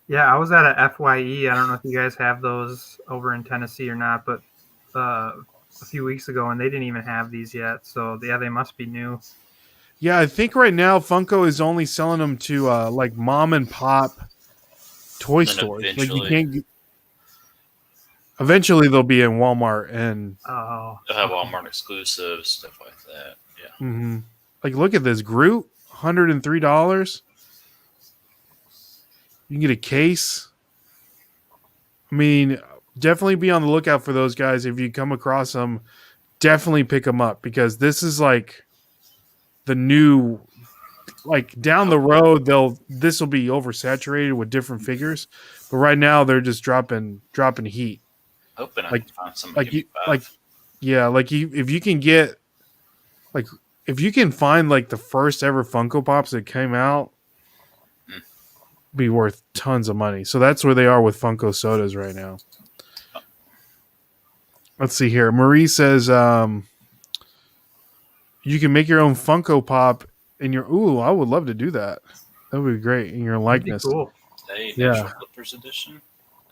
Yeah, I was at a FYE. I don't know if you guys have those over in Tennessee or not, but a few weeks ago, and they didn't even have these yet. So yeah, they must be new. Yeah, I think right now Funko is only selling them to like mom and pop toy stores. Like you can't. Eventually, they'll be in Walmart and they'll have Walmart exclusives, stuff like that. Yeah. Mm-hmm. Like, look at this Groot, $103. You can get a case. I mean, definitely be on the lookout for those guys. If you come across them, definitely pick them up because this is like the new. Like down the road, this will be oversaturated with different figures, but right now they're just dropping heat. Hoping I like, can find some. If you can get, like, if you can find like the first ever Funko Pops that came out, be worth tons of money. So that's where they are with Funko Sodas right now. Let's see here. Marie says, you can make your own Funko Pop in your. Ooh, I would love to do that. That would be great in your likeness. Cool. Hey, yeah. Flippers edition.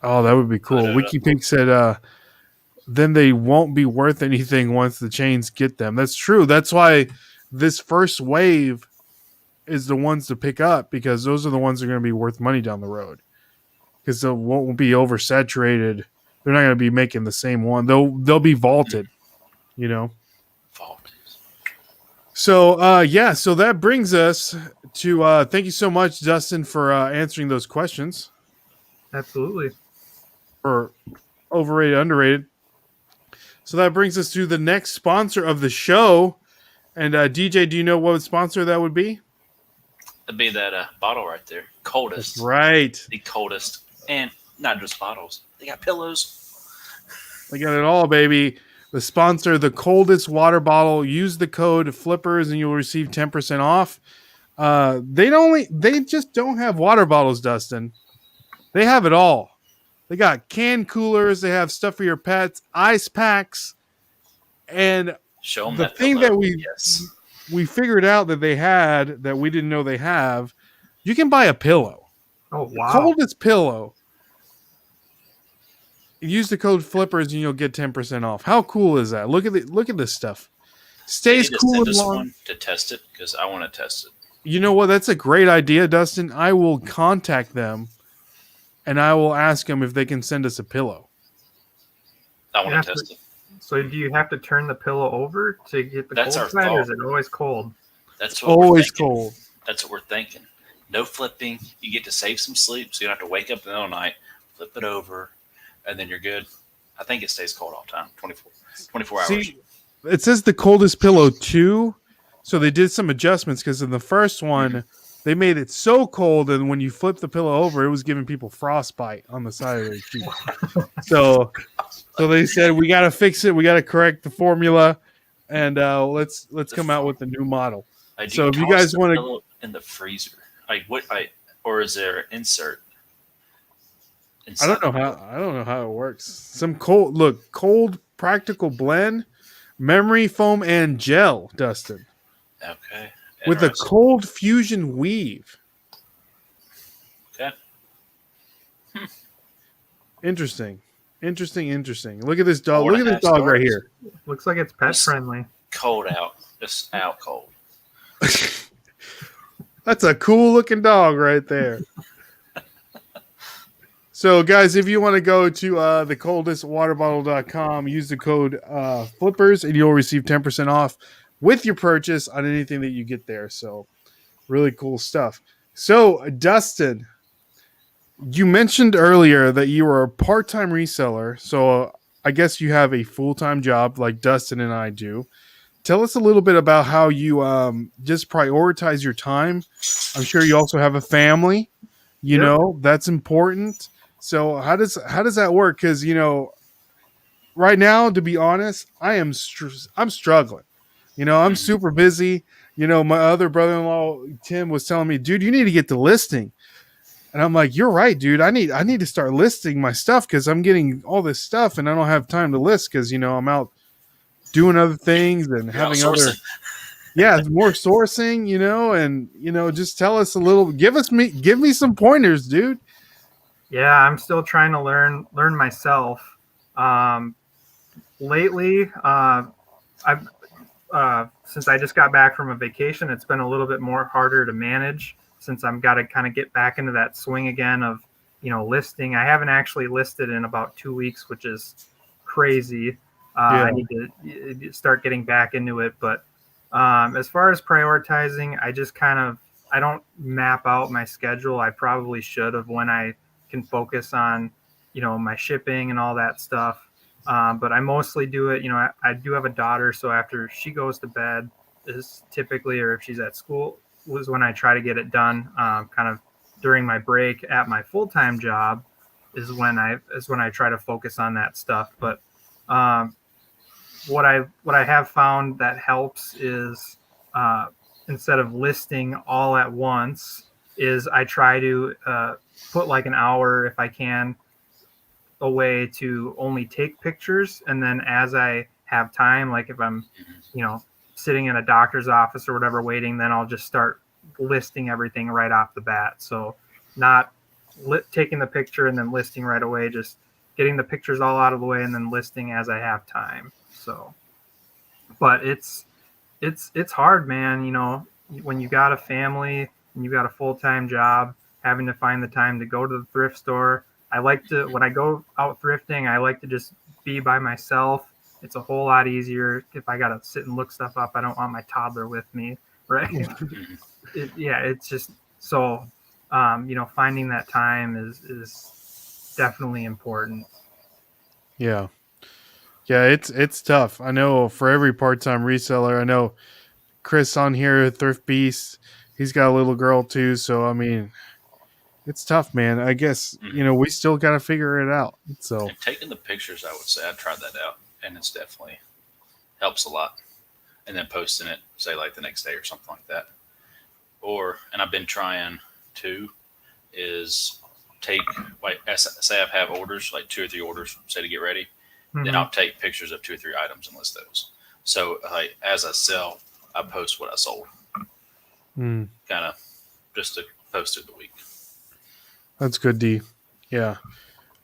Oh, that would be cool. WikiPink said, then they won't be worth anything once the chains get them. That's true. That's why this first wave is the ones to pick up because those are the ones that are going to be worth money down the road because they won't be oversaturated. They're not going to be making the same one. They'll be vaulted, you know. Vaulted. So so that brings us to thank you so much, Dustin, for answering those questions. Absolutely. For overrated, underrated. So that brings us to the next sponsor of the show. And DJ, do you know what sponsor that would be? It'd be that bottle right there. Coldest. That's right. The coldest. And not just bottles. They got pillows. They got it all, baby. The sponsor, the coldest water bottle. Use the code Flippers and you'll receive 10% off. They just don't have water bottles, Dustin. They have it all. They got can coolers. They have stuff for your pets, ice packs, and show them the that thing pillow. that we figured out that they had that we didn't know they have. You can buy a pillow. Oh wow! The coldest pillow. Use the code Flippers and you'll get 10% off. How cool is that? Look at this stuff. Stays cool and long. One to test it because I want to test it. You know what? That's a great idea, Dustin. I will contact them. And I will ask them if they can send us a pillow. I want to test it. So do you have to turn the pillow over to get the cold side, or is it always cold? That's what always cold. That's what we're thinking. No flipping. You get to save some sleep, so you don't have to wake up in the middle of the night, flip it over, and then you're good. I think it stays cold all the time, 24 hours. See, it says the coldest pillow 2. So they did some adjustments because in the first one, they made it so cold, and when you flip the pillow over, it was giving people frostbite on the side of their sheet. So they said we got to fix it. We got to correct the formula, and let's come out with a new model. So if you guys want to in the freezer, like what? Or is there an insert? I don't know how it works. Some cold practical blend, memory foam and gel, Dustin. Okay. With a cold fusion weave. Okay. Interesting. Look at this dog. Look at this dog right here. Looks like it's pet friendly. Cold out. Just out cold. That's a cool looking dog right there. So, guys, if you want to go to thecoldestwaterbottle.com, use the code Flippers, and you'll receive 10% off with your purchase on anything that you get there. So, really cool stuff. So, Dustin, you mentioned earlier that you were a part-time reseller. So, I guess you have a full-time job like Dustin and I do. Tell us a little bit about how you just prioritize your time. I'm sure you also have a family. You know, that's important. So how does that work? Because, you know, right now, to be honest, I'm struggling. You know, I'm super busy. You know, my other brother-in-law, Tim, was telling me, dude, you need to get to listing. And I'm like, you're right, dude. I need to start listing my stuff because I'm getting all this stuff and I don't have time to list because, you know, I'm out doing other things and having other more sourcing, you know, and, you know, just tell us a little, give me some pointers, dude. Yeah, I'm still trying to learn myself. Lately, I've since I just got back from a vacation, it's been a little bit more harder to manage since I've got to kind of get back into that swing again of, you know, listing. I haven't actually listed in about 2 weeks, which is crazy. I need to start getting back into it. But as far as prioritizing, I don't map out my schedule. I probably should have when I can focus on, you know, my shipping and all that stuff. But I mostly do it, you know, I do have a daughter. So after she goes to bed is typically, or if she's at school, was when I try to get it done. Kind of during my break at my full-time job is when I try to focus on that stuff. But what I have found that helps is instead of listing all at once, is I try to put like an hour, if I can, away to only take pictures. And then as I have time, like if I'm, you know, sitting in a doctor's office or whatever waiting, then I'll just start listing everything right off the bat. So not taking the picture and then listing right away, just getting the pictures all out of the way and then listing as I have time. So, but it's hard, man. You know, when you got a family and you got a full-time job, having to find the time to go to the thrift store. When I go out thrifting, I like to just be by myself. It's a whole lot easier if I got to sit and look stuff up. I don't want my toddler with me, right? It's just so, you know, finding that time is definitely important. Yeah. Yeah, it's tough. I know for every part-time reseller, I know Chris on here, Thrift Beast, he's got a little girl too. So, I mean, it's tough, man. I guess, you know, we still got to figure it out. So and taking the pictures, I would say I tried that out and it's definitely helps a lot. And then posting it, say like the next day or something like that. And I've been trying to is take, like, say I have orders, like 2 or 3 orders, say to get ready. Mm-hmm. Then I'll take pictures of 2 or 3 items and list those. So like, as I sell, I post what I sold. Kind of just to post through the week. That's good, D. Yeah.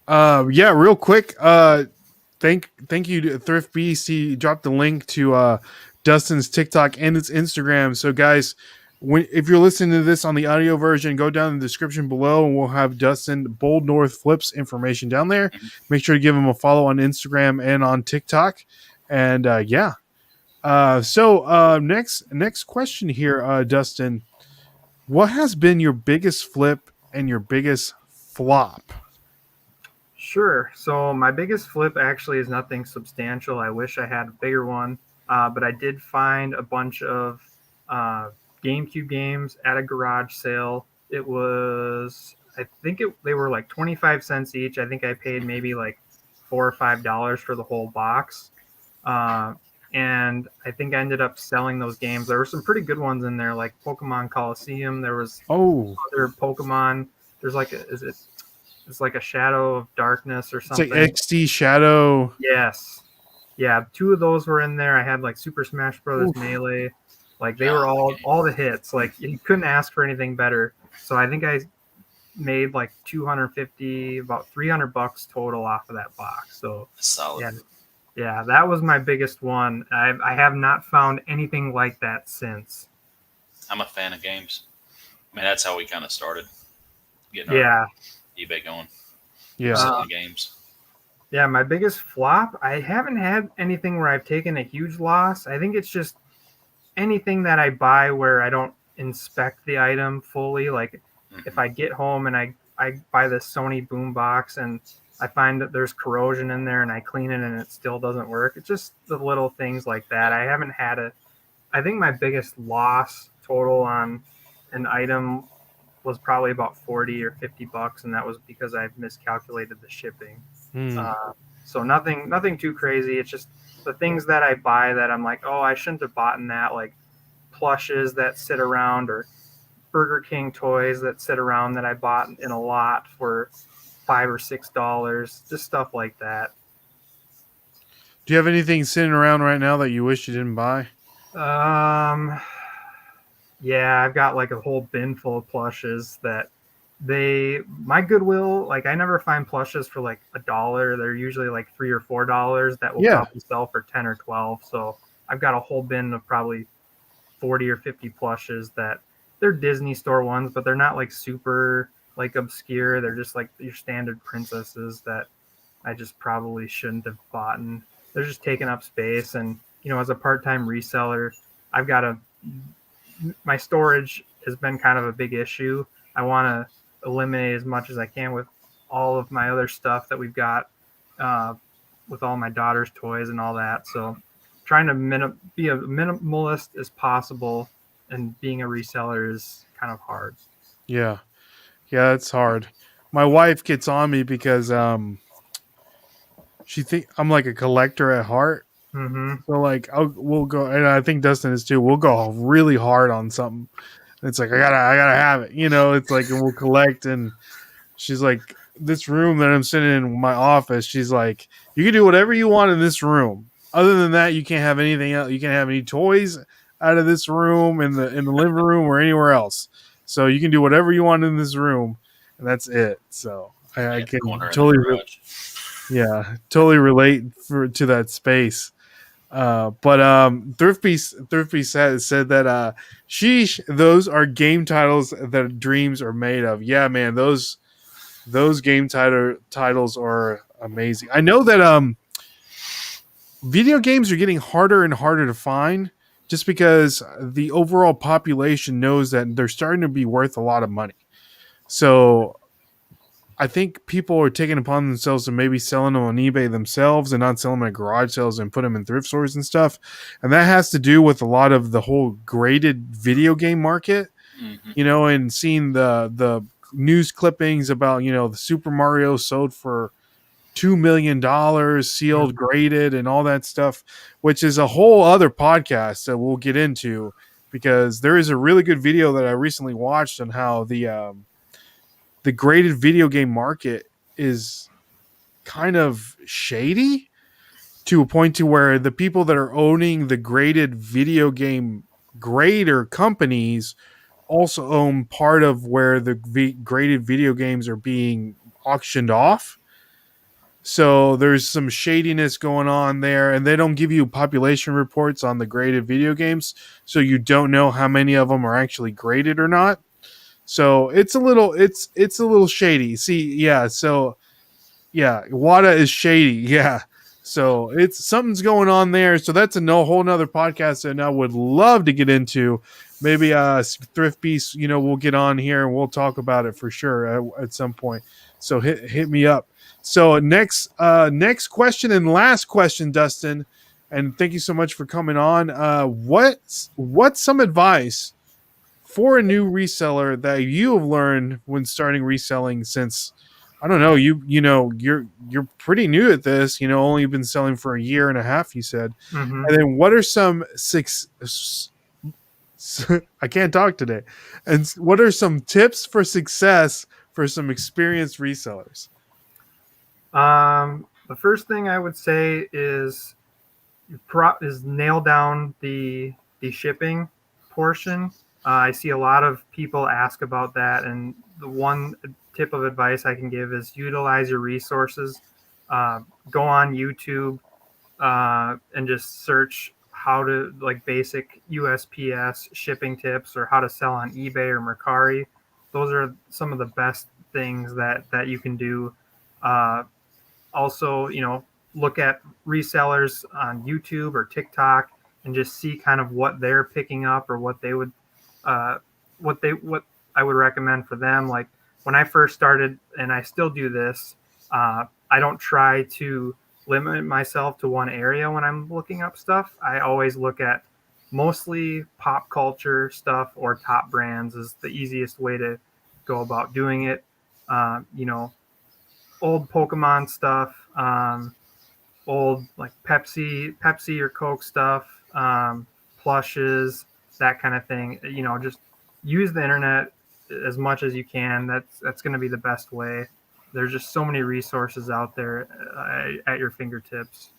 Real quick. Thank you to Thrift Beast. He dropped the link to Dustin's TikTok and his Instagram. So guys, if you're listening to this on the audio version, go down in the description below and we'll have Dustin Bold North Flips information down there. Make sure to give him a follow on Instagram and on TikTok. And next question here, Dustin. What has been your biggest flip and your biggest flop? Sure. So my biggest flip actually is nothing substantial. I wish I had a bigger one, but I did find a bunch of uh, GameCube games at a garage sale. It was, I think they were like 25 cents each. I think I paid maybe like $4 or $5 for the whole box. Uh, and I think I ended up selling those games. There were some pretty good ones in there, like Pokemon Coliseum. There was Oh, other Pokemon. There's like it's like a Shadow of Darkness or it's like something. XD Shadow. Yes. Yeah, two of those were in there. I had like Super Smash Brothers Oof. Melee. Like they were all the hits. Like you couldn't ask for anything better. So I think I made like 250, about $300 total off of that box. So Solid. yeah, that was my biggest one. I have not found anything like that since. I'm a fan of games. I mean, that's how we kind of started getting Yeah. our eBay going. Yeah. Selling games. Yeah, my biggest flop, I haven't had anything where I've taken a huge loss. I think it's just anything that I buy where I don't inspect the item fully. Like if I get home and I buy this Sony boombox and I find that there's corrosion in there and I clean it and it still doesn't work. It's just the little things like that. I haven't had I think my biggest loss total on an item was probably about 40 or $50, and that was because I miscalculated the shipping. So nothing too crazy. It's just the things that I buy that I'm like, oh, I shouldn't have bought in that, like plushes that sit around or Burger King toys that sit around that I bought in a lot for $5 or $6, just stuff like that. Do you have anything sitting around right now that you wish you didn't buy? Yeah, I've got like a whole bin full of plushes that my Goodwill, like I never find plushes for like $1. They're usually like $3 or $4 that will probably sell for 10 or 12. So I've got a whole bin of probably 40 or 50 plushes that they're Disney store ones, but they're not like super like obscure. They're just like your standard princesses that I just probably shouldn't have bought. And they're just taking up space. And, you know, as a part-time reseller, I've got my storage has been kind of a big issue. I want to eliminate as much as I can with all of my other stuff that we've got with all my daughter's toys and all that. So trying to be a minimalist as possible, and being a reseller is kind of hard. Yeah, it's hard. My wife gets on me because she think I'm like a collector at heart. Mm-hmm. So like we'll go, and I think Dustin is too. We'll go really hard on something. And it's like I gotta have it. You know, it's like, and we'll collect. And she's like, this room that I'm sitting in my office, she's like, you can do whatever you want in this room. Other than that, you can't have anything else. You can't have any toys out of this room in the living room or anywhere else. So you can do whatever you want in this room, and that's it. So I can totally relate to that space. But Thrifty said that sheesh, those are game titles that dreams are made of. Yeah, man, those game titles are amazing. I know that video games are getting harder and harder to find just because the overall population knows that they're starting to be worth a lot of money. So I think people are taking upon themselves to maybe selling them on eBay themselves and not selling them at garage sales and put them in thrift stores and stuff. And that has to do with a lot of the whole graded video game market, you know, and seeing the news clippings about, you know, the Super Mario sold for $2 million sealed, graded, and all that stuff, which is a whole other podcast that we'll get into, because there is a really good video that I recently watched on how the graded video game market is kind of shady to a point to where the people that are owning the graded video game grader companies also own part of where the graded video games are being auctioned off. So there's some shadiness going on there, and they don't give you population reports on the graded video games, so you don't know how many of them are actually graded or not. So it's a little shady. See, yeah. So yeah, WADA is shady. Yeah. So something's going on there. So that's a whole nother podcast that I would love to get into. Maybe Thrift Beast, we'll get on here and we'll talk about it for sure at some point. So hit me up. So next question and last question, Dustin, and thank you so much for coming on. What's some advice for a new reseller that you have learned when starting reselling? Since I don't know, you're pretty new at this, only been selling for a year and a half, you said. Mm-hmm. And then what are some I can't talk today. And what are some tips for success for some experienced resellers? The first thing I would say is nail down the shipping portion. I see a lot of people ask about that, and the one tip of advice I can give is utilize your resources. Go on YouTube and just search how to basic USPS shipping tips or how to sell on eBay or Mercari. Those are some of the best things that you can do. Also, look at resellers on YouTube or TikTok and just see kind of what they're picking up or what they would what I would recommend for them. Like when I first started, and I still do this, I don't try to limit myself to one area when I'm looking up stuff. I always look at mostly pop culture stuff or top brands is the easiest way to go about doing it. Old Pokemon stuff, old like Pepsi or Coke stuff, plushes, that kind of thing. Just use the internet as much as you can. That's going to be the best way. There's just so many resources out there at your fingertips.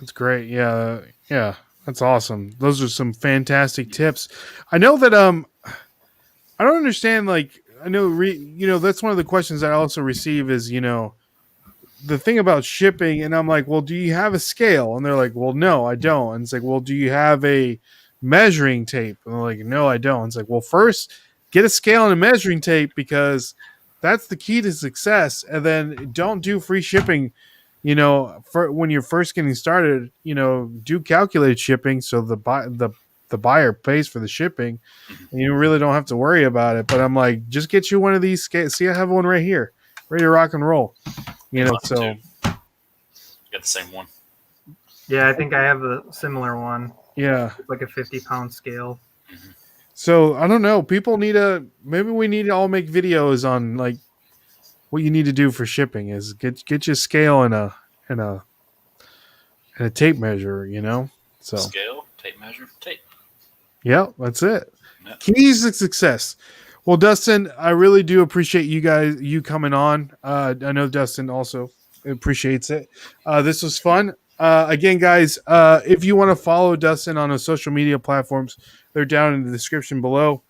That's great. Yeah. Yeah. That's awesome. Those are some fantastic tips. I know that, I don't understand. Like, I know, that's one of the questions I also receive is, the thing about shipping. And I'm like, well, do you have a scale? And they're like, well, no, I don't. And it's like, well, do you have a measuring tape? And they're like, no, I don't. And it's like, well, first get a scale and a measuring tape, because that's the key to success. And then don't do free shipping, for when you're first getting started, do calculated shipping. So the buyer pays for the shipping and you really don't have to worry about it. But I'm like, just get you one of these scales. See, I have one right here, ready to rock and roll, so. You got the same one. Yeah, I think I have a similar one. Yeah. It's like a 50-pound scale. Mm-hmm. So I don't know. People maybe we need to all make videos on like what you need to do for shipping is get you a scale and a tape measure, So Scale, tape measure, tape. Yeah, that's it. Yep. Keys to success. Well, Dustin, I really do appreciate you coming on. I know Dustin also appreciates it. This was fun. Again, guys, if you want to follow Dustin on the social media platforms, they're down in the description below.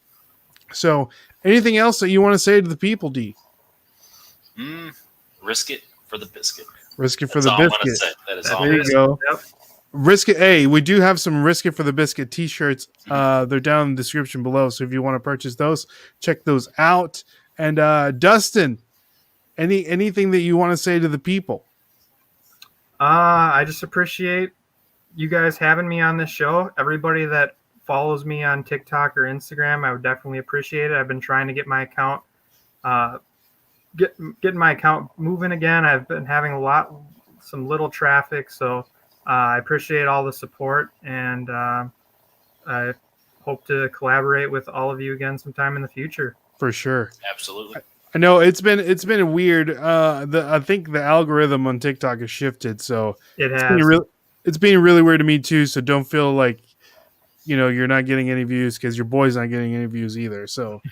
So anything else that you want to say to the people, D? Risk it for the biscuit. Risk it for That's the all biscuit. I'm gonna say. That is all. There you go. Yep. Risk it. Hey, we do have some Risk It for the Biscuit t-shirts. They're down in the description below. So if you want to purchase those, check those out. And Dustin, anything that you want to say to the people? I just appreciate you guys having me on this show. Everybody that follows me on TikTok or Instagram, I would definitely appreciate it. I've been trying to get my account, getting my account moving again. I've been having some little traffic, so I appreciate all the support, and I hope to collaborate with all of you again sometime in the future. For sure. Absolutely. I know it's been weird. I think the algorithm on TikTok has shifted, so it's being really weird to me too. So don't feel like you're not getting any views, because your boy's not getting any views either. So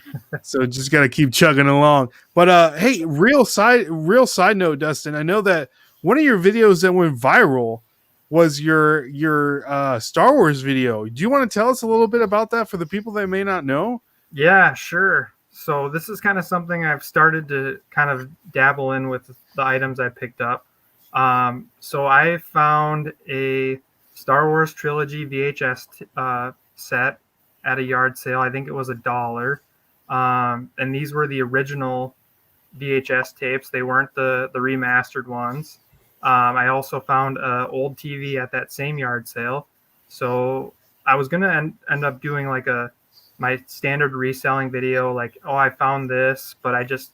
just got to keep chugging along. But hey, real side note, Dustin, I know that one of your videos that went viral was your Star Wars video. Do you want to tell us a little bit about that for the people that may not know? Yeah, sure. So this is kind of something I've started to kind of dabble in with the items I picked up. So I found a Star Wars trilogy VHS set at a yard sale. I think it was $1. And these were the original VHS tapes. They weren't the remastered ones. I also found an old TV at that same yard sale. So I was going to end up doing like my standard reselling video, like, oh, I found this, but I just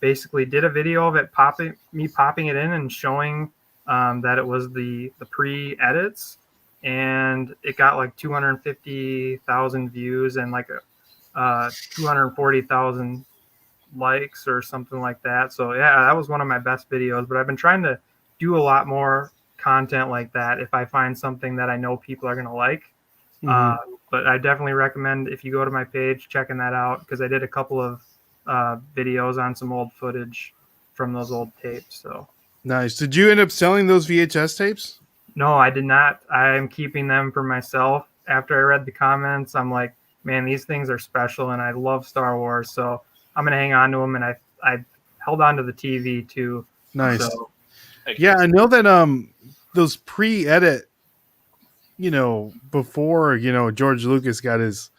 basically did a video of it popping it in and showing that it was the pre-edits, and it got like 250,000 views and like 240,000 likes or something like that. So yeah, that was one of my best videos. But I've been trying to do a lot more content like that if I find something that I know people are gonna like. But I definitely recommend, if you go to my page, checking that out, because I did a couple of videos on some old footage from those old tapes. So nice. Did you end up selling those VHS tapes? no, I did not. I'm keeping them for myself. After I read the comments, I'm like, man, these things are special, and I love Star Wars, so I'm gonna hang on to them. And I held on to the TV too. Nice. So, yeah, I know that those pre-edit, before George Lucas got his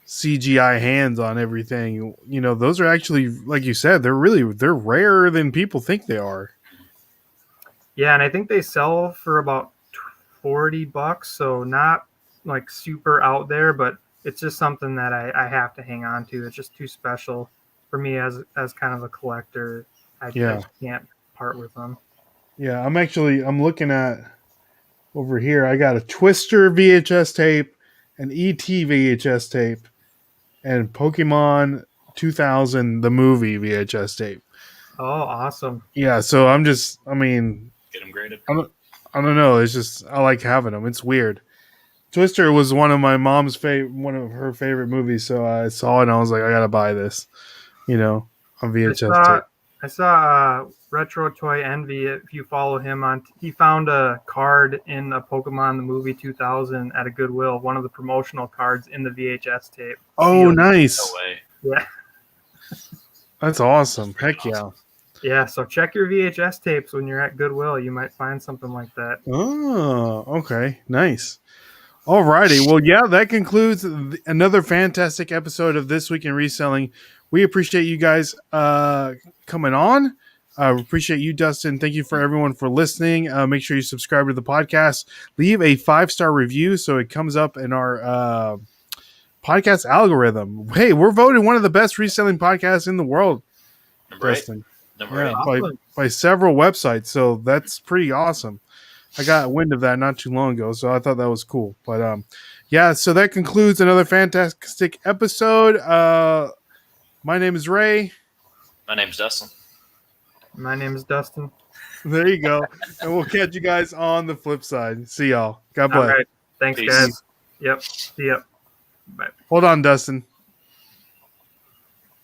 CGI hands on everything, those are actually, like you said, they're rarer than people think they are. yeah, and I think they sell for about $40, so not like super out there, but it's just something that I have to hang on to. It's just too special for me as kind of a collector. I just can't part with them. Yeah, I'm looking at over here. I got a Twister VHS tape, an ET VHS tape, and Pokemon 2000 the movie VHS tape. Oh, awesome. Yeah, so get them graded. I don't know. It's just, I like having them. It's weird. Twister was one of my mom's one of her favorite movies, so I saw it and I was like, I gotta buy this, on VHS tape. I saw Retro Toy Envy. If you follow him he found a card in a Pokemon the movie 2000 at a Goodwill, one of the promotional cards in the VHS tape. Oh, nice. No way. Yeah. That's awesome. Heck yeah. Yeah, so check your VHS tapes when you're at Goodwill. You might find something like that. Oh, okay. Nice. All righty. Well, yeah, that concludes another fantastic episode of This Week in Reselling. We appreciate you guys coming on. Appreciate you, Dustin. Thank you for everyone for listening. Make sure you subscribe to the podcast. Leave a 5-star review so it comes up in our podcast algorithm. Hey, we're voted one of the best reselling podcasts in the world, Dustin. By several websites. So that's pretty awesome. I got wind of that not too long ago, so I thought that was cool. But yeah, so that concludes another fantastic episode. My name is Ray. My name's Dustin. My name is Dustin. There you go. And we'll catch you guys on the flip side. See y'all. God bless. All right. Thanks, Peace. guys. Yep. See ya. Bye. Hold on, Dustin.